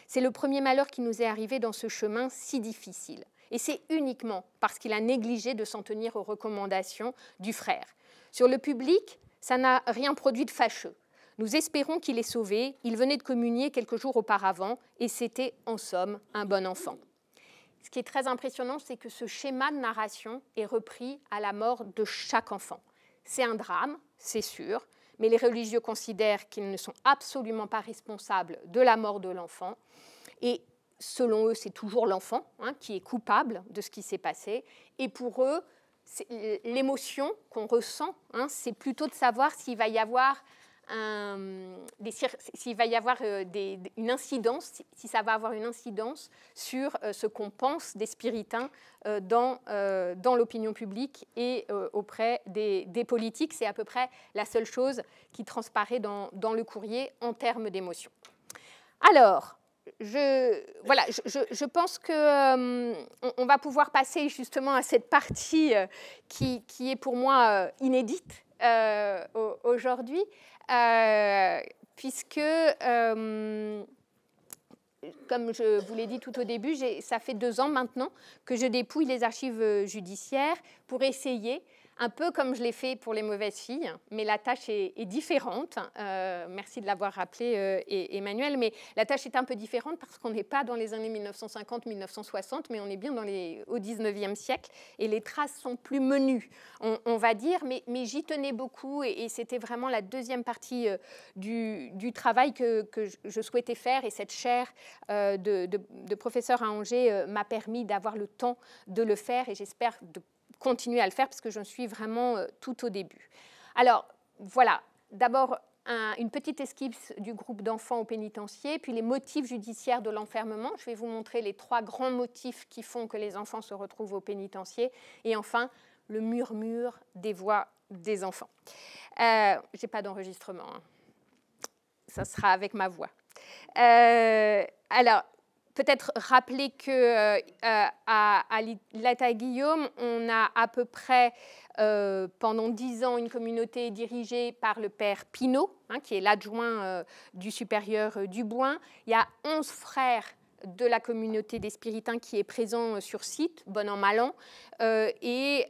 C'est le premier malheur qui nous est arrivé dans ce chemin si difficile. Et c'est uniquement parce qu'il a négligé de s'en tenir aux recommandations du frère. Sur le public, ça n'a rien produit de fâcheux. Nous espérons qu'il est sauvé. Il venait de communier quelques jours auparavant et c'était, en somme, un bon enfant. » Ce qui est très impressionnant, c'est que ce schéma de narration est repris à la mort de chaque enfant. C'est un drame, c'est sûr, mais les religieux considèrent qu'ils ne sont absolument pas responsables de la mort de l'enfant. Et selon eux, c'est toujours l'enfant qui est coupable de ce qui s'est passé. Et pour eux, l'émotion qu'on ressent, c'est plutôt de savoir s'il va y avoir une incidence, si ça va avoir une incidence sur ce qu'on pense des spiritains dans l'opinion publique et auprès des politiques. C'est à peu près la seule chose qui transparaît dans le courrier en termes d'émotion. Alors, je pense qu'on va pouvoir passer justement à cette partie qui est pour moi inédite aujourd'hui, puisque, comme je vous l'ai dit tout au début, ça fait 2 ans maintenant que je dépouille les archives judiciaires pour essayer, un peu comme je l'ai fait pour les mauvaises filles, mais la tâche est différente. Merci de l'avoir rappelé, Emmanuel, mais la tâche est un peu différente parce qu'on n'est pas dans les années 1950-1960, mais on est bien au 19e siècle, et les traces sont plus menues, on va dire, mais j'y tenais beaucoup, et c'était vraiment la deuxième partie du travail que je souhaitais faire, et cette chaire de professeur à Angers m'a permis d'avoir le temps de le faire, et j'espère continuer à le faire parce que j'en suis vraiment tout au début. Alors, voilà, d'abord une petite esquisse du groupe d'enfants au pénitencier, puis les motifs judiciaires de l'enfermement. Je vais vous montrer les 3 grands motifs qui font que les enfants se retrouvent au pénitencier. Et enfin, le murmure des voix des enfants. Je n'ai pas d'enregistrement. Ça sera avec ma voix. Alors, peut-être rappeler qu'à l'Îlette à Guillaume, on a à peu près pendant 10 ans une communauté dirigée par le père Pinault, qui est l'adjoint du supérieur Duboin. Il y a 11 frères de la communauté des spiritains qui est présent sur site, bon an, mal an, et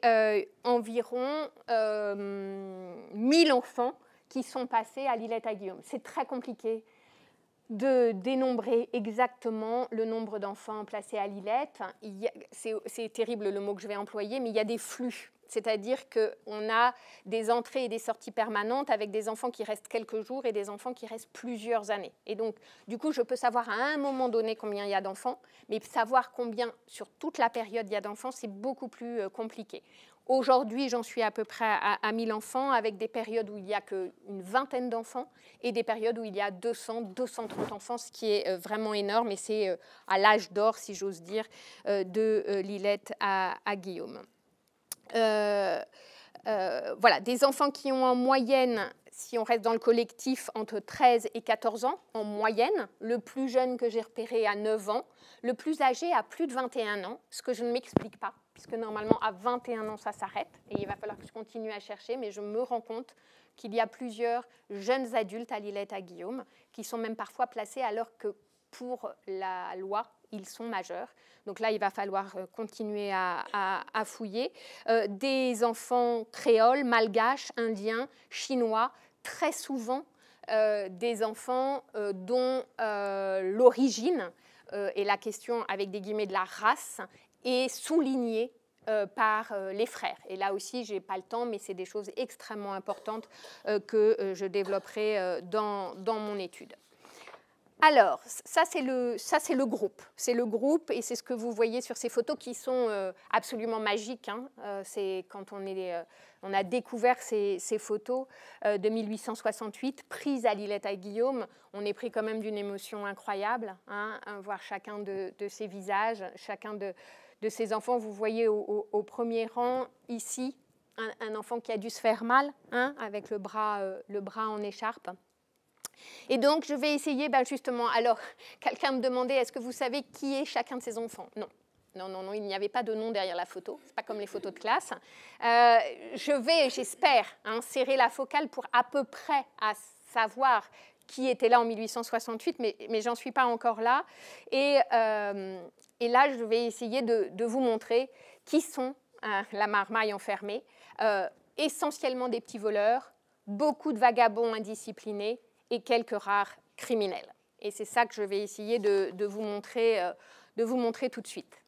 environ 1000 enfants qui sont passés à l'Îlette à Guillaume. C'est très compliqué de dénombrer exactement le nombre d'enfants placés à l'Îlette. C'est terrible le mot que je vais employer, mais il y a des flux C'est-à-dire qu'on a des entrées et des sorties permanentes avec des enfants qui restent quelques jours et des enfants qui restent plusieurs années. Et donc, du coup, je peux savoir à un moment donné combien il y a d'enfants, mais savoir combien sur toute la période il y a d'enfants, c'est beaucoup plus compliqué. Aujourd'hui, j'en suis à peu près à 1000 enfants, avec des périodes où il n'y a qu'une vingtaine d'enfants et des périodes où il y a 200, 230 enfants, ce qui est vraiment énorme. Et c'est à l'âge d'or, si j'ose dire, de Lilette à Guillaume. Voilà, des enfants qui ont en moyenne, si on reste dans le collectif, entre 13 et 14 ans, en moyenne. Le plus jeune que j'ai repéré à 9 ans, le plus âgé à plus de 21 ans, ce que je ne m'explique pas, puisque normalement à 21 ans ça s'arrête, et il va falloir que je continue à chercher, mais je me rends compte qu'il y a plusieurs jeunes adultes à Lilette, à Guillaume, qui sont même parfois placés alors que pour la loi, ils sont majeurs. Donc là, il va falloir continuer à fouiller. Des enfants créoles, malgaches, indiens, chinois, très souvent des enfants dont l'origine et la question, avec des guillemets, de la race est soulignée par les frères. Et là aussi, je n'ai pas le temps, mais c'est des choses extrêmement importantes que je développerai dans mon étude. Alors, ça c'est le groupe. C'est le groupe et c'est ce que vous voyez sur ces photos qui sont absolument magiques. Hein. C'est quand on a découvert ces photos de 1868, prises à Lilette à Guillaume. On est pris quand même d'une émotion incroyable, hein, voir chacun de ces visages, chacun de ces enfants. Vous voyez au premier rang, ici, un enfant qui a dû se faire mal, hein, avec le bras en écharpe. Et donc, je vais essayer, justement, alors, quelqu'un me demandait, est-ce que vous savez qui est chacun de ces enfants? Non. Non, il n'y avait pas de nom derrière la photo, ce n'est pas comme les photos de classe. Je vais, j'espère, serrer la focale pour à peu près à savoir qui était là en 1868, mais j'en suis pas encore là. Et là, je vais essayer de vous montrer qui sont la marmaille enfermée, essentiellement des petits voleurs, beaucoup de vagabonds indisciplinés, et quelques rares criminels. Et c'est ça que je vais essayer de vous montrer tout de suite.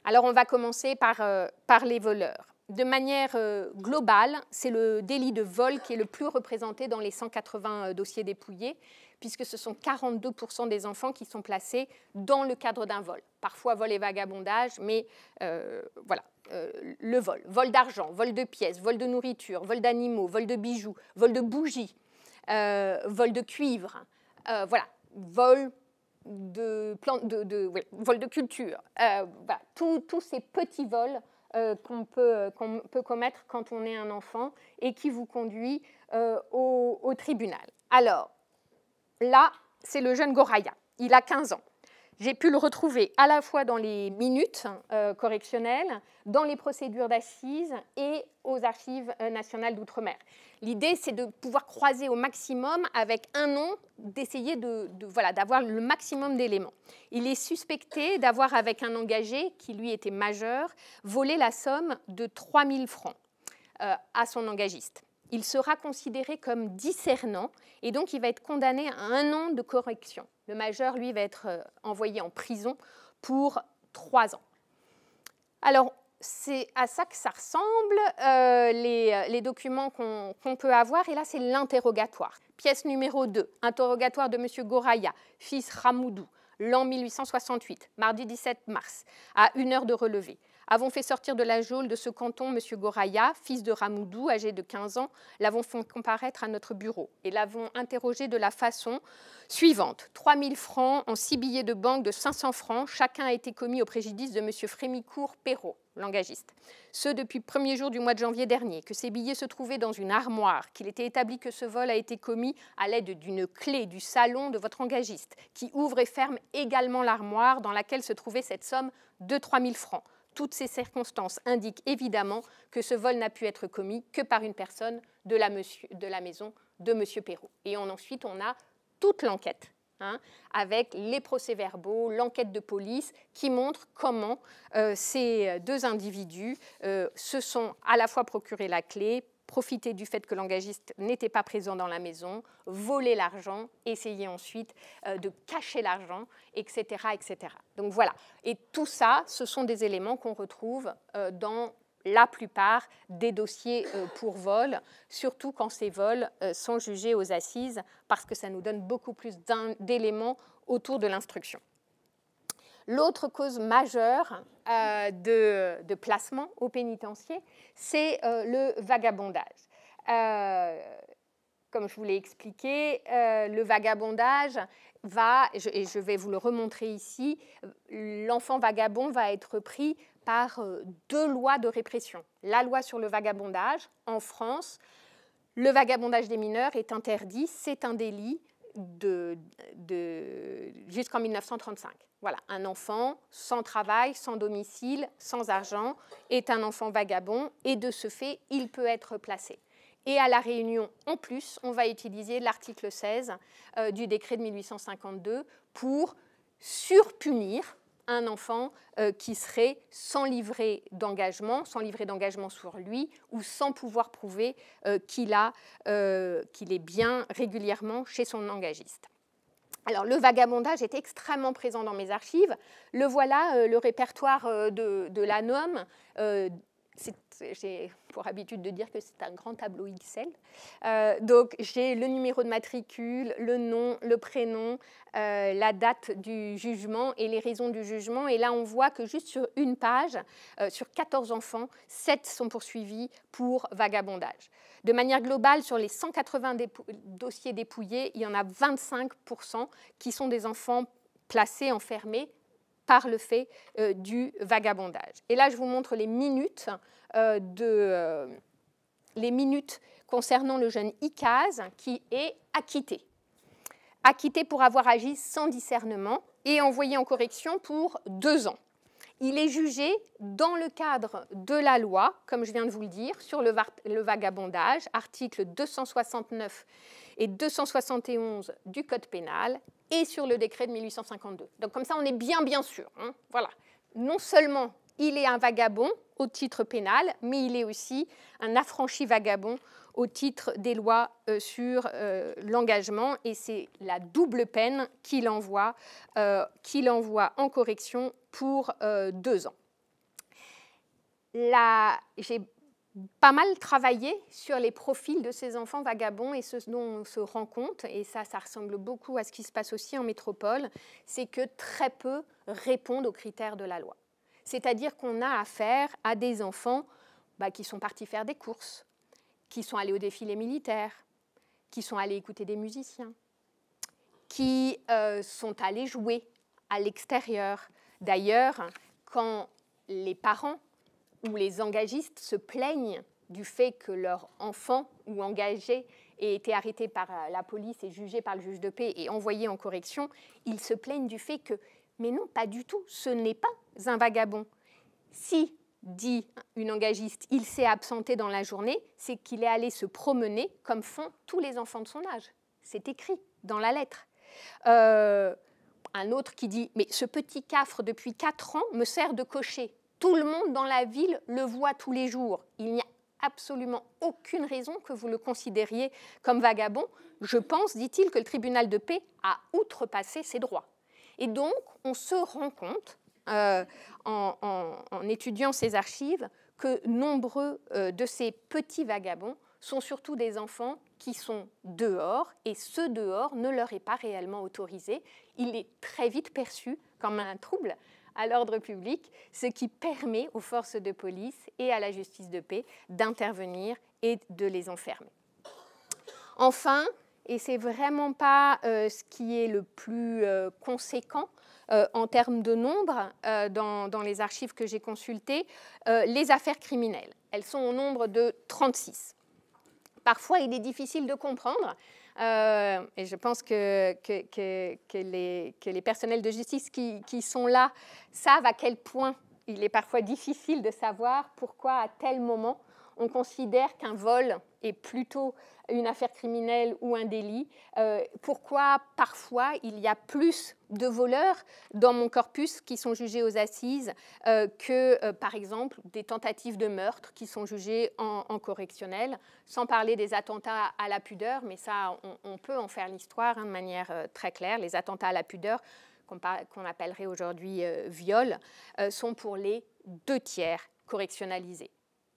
Alors, on va commencer par les voleurs. De manière globale, c'est le délit de vol qui est le plus représenté dans les 180 dossiers dépouillés, puisque ce sont 42% des enfants qui sont placés dans le cadre d'un vol. Parfois vol et vagabondage, mais voilà, le vol. Vol d'argent, vol de pièces, vol de nourriture, vol d'animaux, vol de bijoux, vol de bougies, vol de cuivre, voilà, vol de culture, voilà, tous ces petits vols qu'on peut commettre quand on est un enfant et qui vous conduit au tribunal. Alors, là, c'est le jeune Goraya, il a 15 ans. J'ai pu le retrouver à la fois dans les minutes correctionnelles, dans les procédures d'assises et aux archives nationales d'outre-mer. L'idée, c'est de pouvoir croiser au maximum avec un nom, d'essayer d'avoir le maximum d'éléments. Il est suspecté d'avoir, avec un engagé qui, lui, était majeur, volé la somme de 3 000 francs à son engagiste. Il sera considéré comme discernant et donc il va être condamné à 1 an de correction. Le majeur, lui, va être envoyé en prison pour 3 ans. Alors, c'est à ça que ça ressemble, les documents qu'on peut avoir. Et là, c'est l'interrogatoire. Pièce numéro 2, interrogatoire de M. Goraya, fils Ramoudou, l'an 1868, mardi 17 mars, à 1h de relevé. Avons fait sortir de la geôle de ce canton M. Goraya, fils de Ramoudou, âgé de 15 ans, l'avons fait comparaître à notre bureau et l'avons interrogé de la façon suivante. 3 000 francs en 6 billets de banque de 500 francs, chacun a été commis au préjudice de M. Frémicourt-Perrault, l'engagiste. Ce depuis le premier jour du mois de janvier dernier, que ces billets se trouvaient dans une armoire, qu'il était établi que ce vol a été commis à l'aide d'une clé du salon de votre engagiste, qui ouvre et ferme également l'armoire dans laquelle se trouvait cette somme de 3 000 francs. Toutes ces circonstances indiquent évidemment que ce vol n'a pu être commis que par une personne de la maison de M. Perrault. Et ensuite, on a toute l'enquête, avec les procès-verbaux, l'enquête de police, qui montre comment ces 2 individus se sont à la fois procuré la clé, profiter du fait que l'engagiste n'était pas présent dans la maison, voler l'argent, essayer ensuite de cacher l'argent, etc., etc. Donc voilà. Et tout ça, ce sont des éléments qu'on retrouve dans la plupart des dossiers pour vol, surtout quand ces vols sont jugés aux assises, parce que ça nous donne beaucoup plus d'éléments autour de l'instruction. L'autre cause majeure de placement au pénitencier, c'est le vagabondage. Comme je vous l'ai expliqué, le vagabondage et je vais vous le remontrer ici, l'enfant vagabond va être pris par deux lois de répression. La loi sur le vagabondage, en France, le vagabondage des mineurs est interdit, c'est un délit jusqu'en 1935. Voilà, un enfant sans travail, sans domicile, sans argent, est un enfant vagabond et de ce fait, il peut être placé. Et à La Réunion, en plus, on va utiliser l'article 16 du décret de 1852 pour surpunir un enfant qui serait sans livret d'engagement sur lui ou sans pouvoir prouver qu'il est bien régulièrement chez son engagiste. Alors, le vagabondage est extrêmement présent dans mes archives. Le voilà, le répertoire de l'ANOM. J'ai pour habitude de dire que c'est un grand tableau XL. Donc, j'ai le numéro de matricule, le nom, le prénom, la date du jugement et les raisons du jugement. Et là, on voit que juste sur une page, sur 14 enfants, 7 sont poursuivis pour vagabondage. De manière globale, sur les 180 dossiers dépouillés, il y en a 25% qui sont des enfants placés, enfermés, par le fait du vagabondage. Et là, je vous montre les minutes concernant le jeune Icaz qui est acquitté. Acquitté pour avoir agi sans discernement et envoyé en correction pour 2 ans. Il est jugé dans le cadre de la loi, comme je viens de vous le dire, sur le vagabondage, articles 269 et 271 du Code pénal, et sur le décret de 1852. Donc comme ça, on est bien sûr. Hein, voilà. Non seulement il est un vagabond au titre pénal, mais il est aussi un affranchi vagabond au titre des lois sur l'engagement, et c'est la double peine qu'il envoie en correction pour 2 ans. J'ai pas mal travaillé sur les profils de ces enfants vagabonds et ce dont on se rend compte, et ça ressemble beaucoup à ce qui se passe aussi en métropole, c'est que très peu répondent aux critères de la loi. C'est-à-dire qu'on a affaire à des enfants qui sont partis faire des courses, qui sont allés au défilé militaire, qui sont allés écouter des musiciens, qui sont allés jouer à l'extérieur. D'ailleurs, quand les parents ou les engagistes se plaignent du fait que leur enfant ou engagé ait été arrêté par la police et jugé par le juge de paix et envoyé en correction, ils se plaignent du fait que, mais non, pas du tout, ce n'est pas un vagabond. Si, dit une engagiste, il s'est absenté dans la journée, c'est qu'il est allé se promener comme font tous les enfants de son âge. C'est écrit dans la lettre. Un autre qui dit, mais ce petit cafre depuis 4 ans me sert de cocher. Tout le monde dans la ville le voit tous les jours. Il n'y a absolument aucune raison que vous le considériez comme vagabond. Je pense, dit-il, que le tribunal de paix a outrepassé ses droits. Et donc, on se rend compte, en étudiant ces archives, que nombreux de ces petits vagabonds sont surtout des enfants qui sont dehors, et ce dehors ne leur est pas réellement autorisé. Il est très vite perçu comme un trouble à l'ordre public, ce qui permet aux forces de police et à la justice de paix d'intervenir et de les enfermer. Enfin, et c'est vraiment pas ce qui est le plus conséquent en termes de nombre dans les archives que j'ai consultées, les affaires criminelles. Elles sont au nombre de 36. Parfois, il est difficile de comprendre, et je pense que les personnels de justice qui sont là savent à quel point il est parfois difficile de savoir pourquoi, à tel moment, on considère qu'un vol est plutôt une affaire criminelle ou un délit. Pourquoi, parfois, il y a plus de voleurs dans mon corpus qui sont jugés aux assises que, par exemple, des tentatives de meurtre qui sont jugées en correctionnel, sans parler des attentats à la pudeur, mais ça, on peut en faire l'histoire de manière très claire. Les attentats à la pudeur, qu'on appellerait aujourd'hui viol, sont pour les 2 tiers correctionnalisés.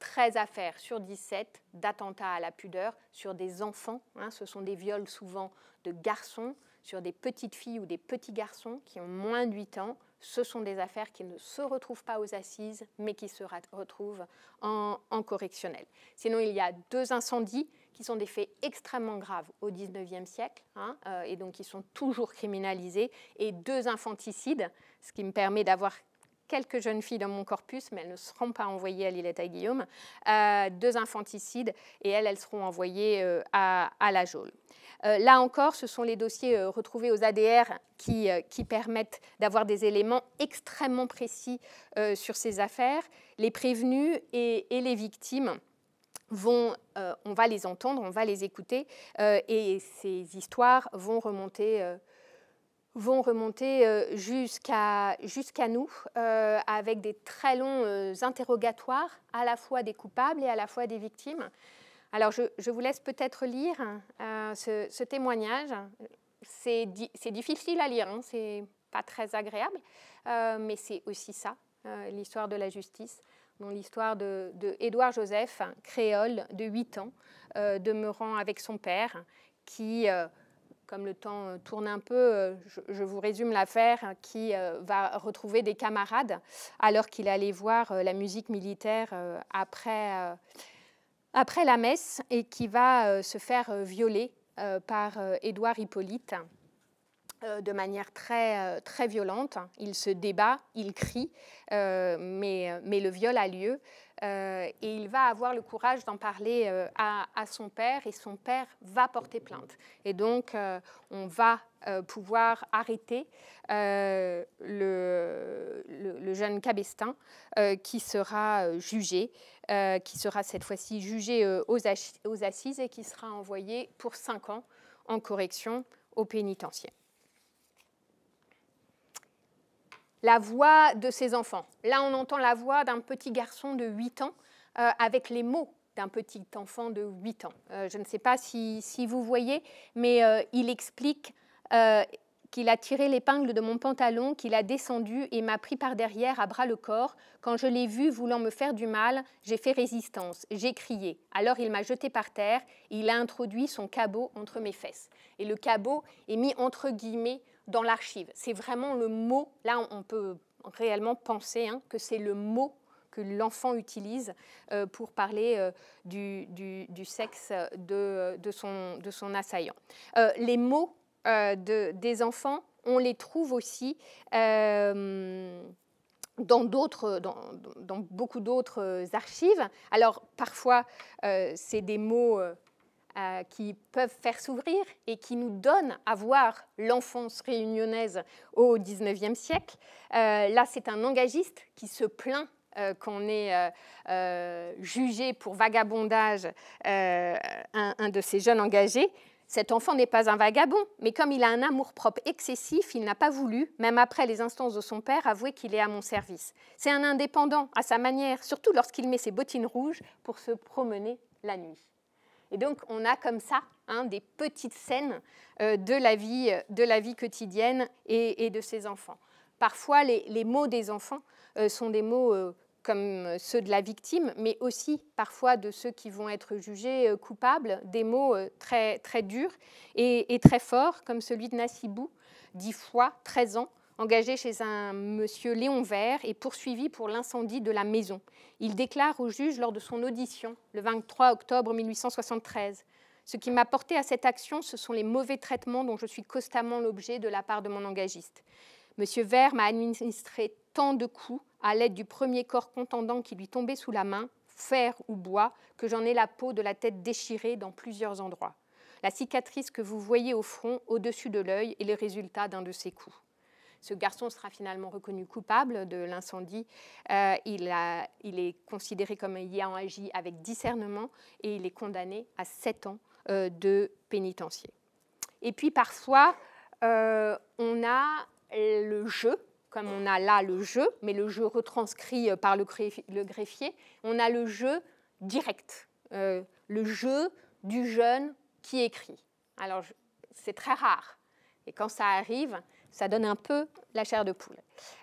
13 affaires sur 17 d'attentats à la pudeur sur des enfants. Ce sont des viols souvent de garçons sur des petites filles ou des petits garçons qui ont moins de 8 ans. Ce sont des affaires qui ne se retrouvent pas aux assises, mais qui se retrouvent en correctionnel. Sinon, il y a 2 incendies qui sont des faits extrêmement graves au XIXe siècle, et donc qui sont toujours criminalisés, et 2 infanticides, ce qui me permet d'avoir quelques jeunes filles dans mon corpus, mais elles ne seront pas envoyées à L'Isle-et-Guillaume. 2 infanticides, et elles seront envoyées à la geôle. Là encore, ce sont les dossiers retrouvés aux ADR qui permettent d'avoir des éléments extrêmement précis sur ces affaires. Les prévenus et les victimes on va les entendre, on va les écouter, et ces histoires vont remonter jusqu'à nous, avec des très longs interrogatoires, à la fois des coupables et à la fois des victimes. Alors, je vous laisse peut-être lire ce témoignage. C'est difficile à lire, c'est pas très agréable, mais c'est aussi ça, l'histoire de la justice. Donc, l'histoire de Édouard Joseph, créole de 8 ans, demeurant avec son père, qui, comme le temps tourne un peu, je vous résume l'affaire, qui va retrouver des camarades alors qu'il allait voir la musique militaire après la messe, et qui va se faire violer par Édouard Hippolyte de manière très, très violente. Il se débat, il crie, mais le viol a lieu. Et il va avoir le courage d'en parler à son père, et son père va porter plainte. Et donc, on va pouvoir arrêter le jeune Cabestin qui sera jugé, qui sera cette fois-ci jugé aux assises, et qui sera envoyé pour 5 ans en correction au pénitencier. La voix de ses enfants. Là, on entend la voix d'un petit garçon de 8 ans avec les mots d'un petit enfant de 8 ans. Je ne sais pas si vous voyez, mais il explique qu'il a tiré l'épingle de mon pantalon, qu'il a descendu et m'a pris par derrière à bras le corps. Quand je l'ai vu voulant me faire du mal, j'ai fait résistance, j'ai crié. Alors il m'a jeté par terre, et il a introduit son cabot entre mes fesses. Et le cabot est mis entre guillemets dans l'archive. C'est vraiment le mot, là on peut réellement penser que c'est le mot que l'enfant utilise pour parler du sexe de son assaillant. Les mots des enfants, on les trouve aussi dans beaucoup d'autres archives. Alors parfois, c'est des mots qui peuvent faire s'ouvrir et qui nous donnent à voir l'enfance réunionnaise au XIXe siècle. Là, c'est un engagiste qui se plaint qu'on ait jugé pour vagabondage un de ces jeunes engagés. Cet enfant n'est pas un vagabond, mais comme il a un amour-propre excessif, il n'a pas voulu, même après les instances de son père, avouer qu'il est à mon service. C'est un indépendant à sa manière, surtout lorsqu'il met ses bottines rouges pour se promener la nuit. Et donc, on a comme ça des petites scènes de la vie quotidienne et de ces enfants. Parfois, les mots des enfants sont des mots comme ceux de la victime, mais aussi parfois de ceux qui vont être jugés coupables, des mots très, très durs et très forts, comme celui de Nassibou, 10 fois, 13 ans, engagé chez un monsieur Léon Vert et poursuivi pour l'incendie de la maison. Il déclare au juge lors de son audition, le 23 octobre 1873, « Ce qui m'a porté à cette action, ce sont les mauvais traitements dont je suis constamment l'objet de la part de mon engagiste. Monsieur Vert m'a administré tant de coups à l'aide du premier corps contendant qui lui tombait sous la main, fer ou bois, que j'en ai la peau de la tête déchirée dans plusieurs endroits. La cicatrice que vous voyez au front, au-dessus de l'œil, est le résultat d'un de ces coups. » Ce garçon sera finalement reconnu coupable de l'incendie. Il est considéré comme ayant agi avec discernement et il est condamné à 7 ans de pénitencier. Et puis parfois, on a le jeu, comme on a là le jeu, mais le jeu retranscrit par le greffier. On a le jeu direct, le jeu du jeune qui écrit. Alors, c'est très rare. Et quand ça arrive, ça donne un peu la chair de poule.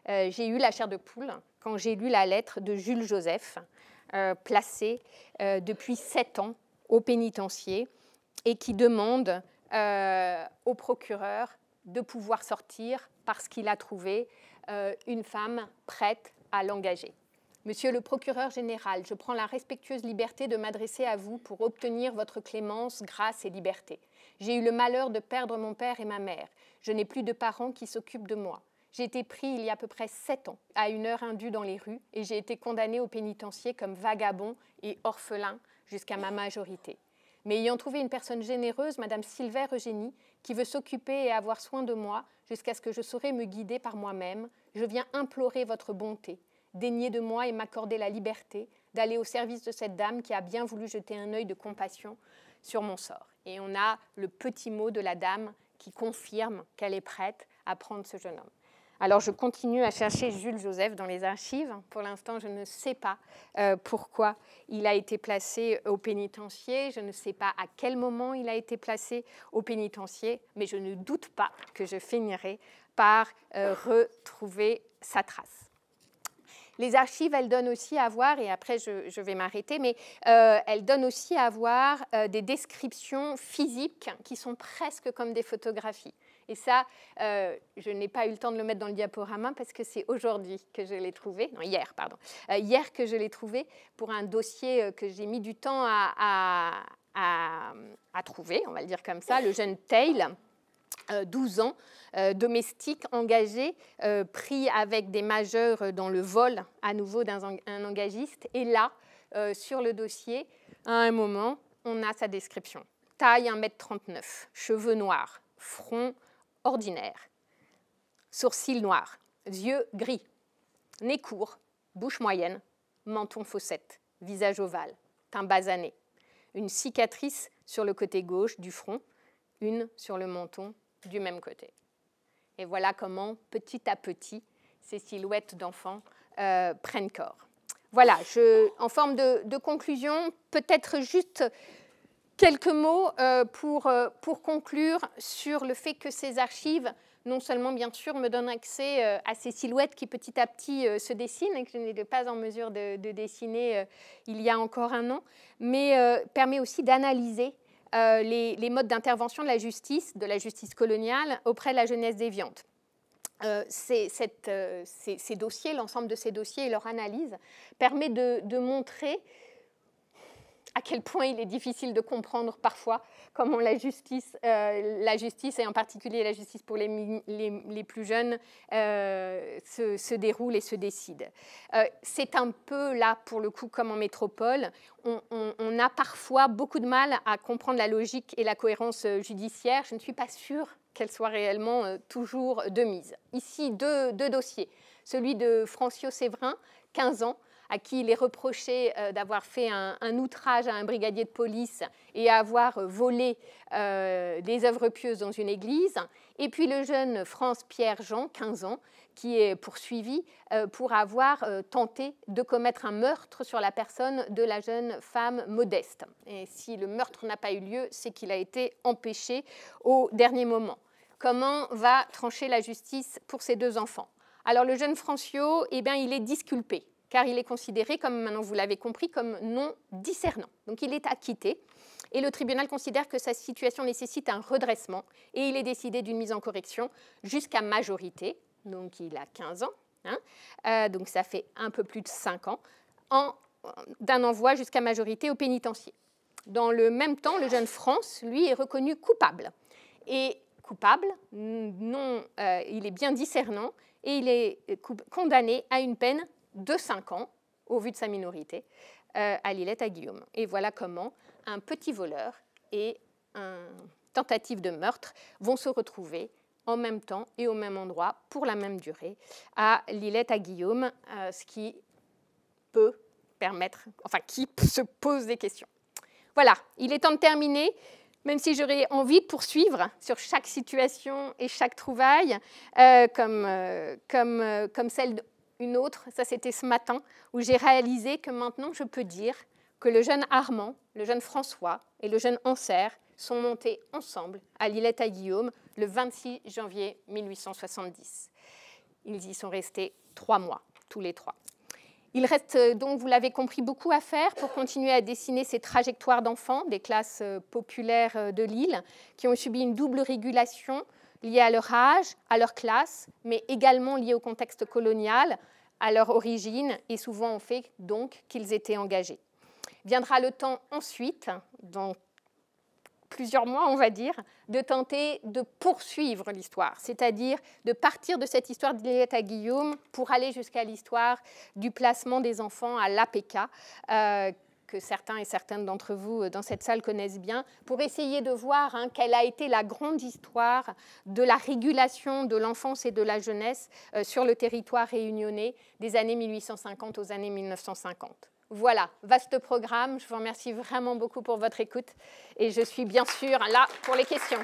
J'ai eu la chair de poule quand j'ai lu la lettre de Jules Joseph, placé depuis 7 ans au pénitencier et qui demande au procureur de pouvoir sortir parce qu'il a trouvé une femme prête à l'engager. Monsieur le procureur général, je prends la respectueuse liberté de m'adresser à vous pour obtenir votre clémence, grâce et liberté. J'ai eu le malheur de perdre mon père et ma mère. Je n'ai plus de parents qui s'occupent de moi. J'ai été pris il y a à peu près 7 ans à une heure indue dans les rues et j'ai été condamné au pénitencier comme vagabond et orphelin jusqu'à ma majorité. Mais ayant trouvé une personne généreuse, Madame Silver Eugénie, qui veut s'occuper et avoir soin de moi jusqu'à ce que je saurai me guider par moi-même, je viens implorer votre bonté. Daignez de moi et m'accorder la liberté d'aller au service de cette dame qui a bien voulu jeter un œil de compassion sur mon sort. Et on a le petit mot de la dame qui confirme qu'elle est prête à prendre ce jeune homme. Alors je continue à chercher Jules Joseph dans les archives. Pour l'instant, je ne sais pas pourquoi il a été placé au pénitencier. Je ne sais pas à quel moment il a été placé au pénitencier, mais je ne doute pas que je finirai par retrouver sa trace. Les archives, elles donnent aussi à voir, et après je vais m'arrêter, mais elles donnent aussi à voir des descriptions physiques qui sont presque comme des photographies. Et ça, je n'ai pas eu le temps de le mettre dans le diaporama parce que c'est aujourd'hui que je l'ai trouvé, non, hier, pardon, hier que je l'ai trouvé pour un dossier que j'ai mis du temps à trouver, on va le dire comme ça, le jeune Tail. 12 ans, domestique engagé, pris avec des majeurs dans le vol à nouveau d'un engagiste. Et là, sur le dossier, à un moment, on a sa description. Taille 1,39 m, cheveux noirs, front ordinaire, sourcils noirs, yeux gris, nez court, bouche moyenne, menton faussette, visage ovale, teint basané, une cicatrice sur le côté gauche du front, une sur le menton du même côté. Et voilà comment, petit à petit, ces silhouettes d'enfants prennent corps. Voilà, en forme de conclusion, peut-être juste quelques mots pour conclure sur le fait que ces archives, non seulement, bien sûr, me donnent accès à ces silhouettes qui, petit à petit, se dessinent et que je n'étais pas en mesure de dessiner il y a encore un an, mais permet aussi d'analyser les modes d'intervention de la justice coloniale auprès de la jeunesse déviante. Ces dossiers, l'ensemble de ces dossiers et leur analyse permet de montrer à quel point il est difficile de comprendre parfois comment la justice et en particulier la justice pour les plus jeunes se déroule et se décide. C'est un peu là, pour le coup, comme en métropole, on a parfois beaucoup de mal à comprendre la logique et la cohérence judiciaire. Je ne suis pas sûre qu'elle soit réellement toujours de mise. Ici, deux dossiers. Celui de Francio Séverin, 15 ans, à qui il est reproché d'avoir fait un outrage à un brigadier de police et avoir volé des œuvres pieuses dans une église. Et puis le jeune France-Pierre Jean, 15 ans, qui est poursuivi pour avoir tenté de commettre un meurtre sur la personne de la jeune femme Modeste. Et si le meurtre n'a pas eu lieu, c'est qu'il a été empêché au dernier moment. Comment va trancher la justice pour ces deux enfants? Alors le jeune Francio, eh bien, il est disculpé, car il est considéré, comme maintenant vous l'avez compris, comme non discernant. Donc il est acquitté, et le tribunal considère que sa situation nécessite un redressement, et il est décidé d'une mise en correction jusqu'à majorité, donc il a 15 ans, donc ça fait un peu plus de 5 ans, d'un envoi jusqu'à majorité au pénitencier. Dans le même temps, le jeune France, lui, est reconnu coupable. Et coupable, non, il est bien discernant, et il est condamné à une peine de 5 ans, au vu de sa minorité, à l'Îlette-à-Guillaume. Et voilà comment un petit voleur et une tentative de meurtre vont se retrouver en même temps et au même endroit, pour la même durée, à l'Îlette-à-Guillaume, ce qui peut permettre, enfin, qui se pose des questions. Voilà, il est temps de terminer, même si j'aurais envie de poursuivre sur chaque situation et chaque trouvaille, comme celle une autre, ça c'était ce matin, où j'ai réalisé que maintenant je peux dire que le jeune Armand, le jeune François et le jeune Anser sont montés ensemble à l'Îlette-à-Guillaume le 26 janvier 1870. Ils y sont restés 3 mois, tous les 3. Il reste donc, vous l'avez compris, beaucoup à faire pour continuer à dessiner ces trajectoires d'enfants des classes populaires de Lille qui ont subi une double régulation liée à leur âge, à leur classe, mais également liée au contexte colonial, à leur origine et souvent au fait donc qu'ils étaient engagés. Viendra le temps ensuite, dans plusieurs mois, on va dire, de tenter de poursuivre l'histoire, c'est-à-dire de partir de cette histoire d'Iliette à Guillaume pour aller jusqu'à l'histoire du placement des enfants à l'APK, que certains et certaines d'entre vous dans cette salle connaissent bien, pour essayer de voir quelle a été la grande histoire de la régulation de l'enfance et de la jeunesse sur le territoire réunionnais des années 1850 aux années 1950. Voilà, vaste programme. Je vous remercie vraiment beaucoup pour votre écoute et je suis bien sûr là pour les questions.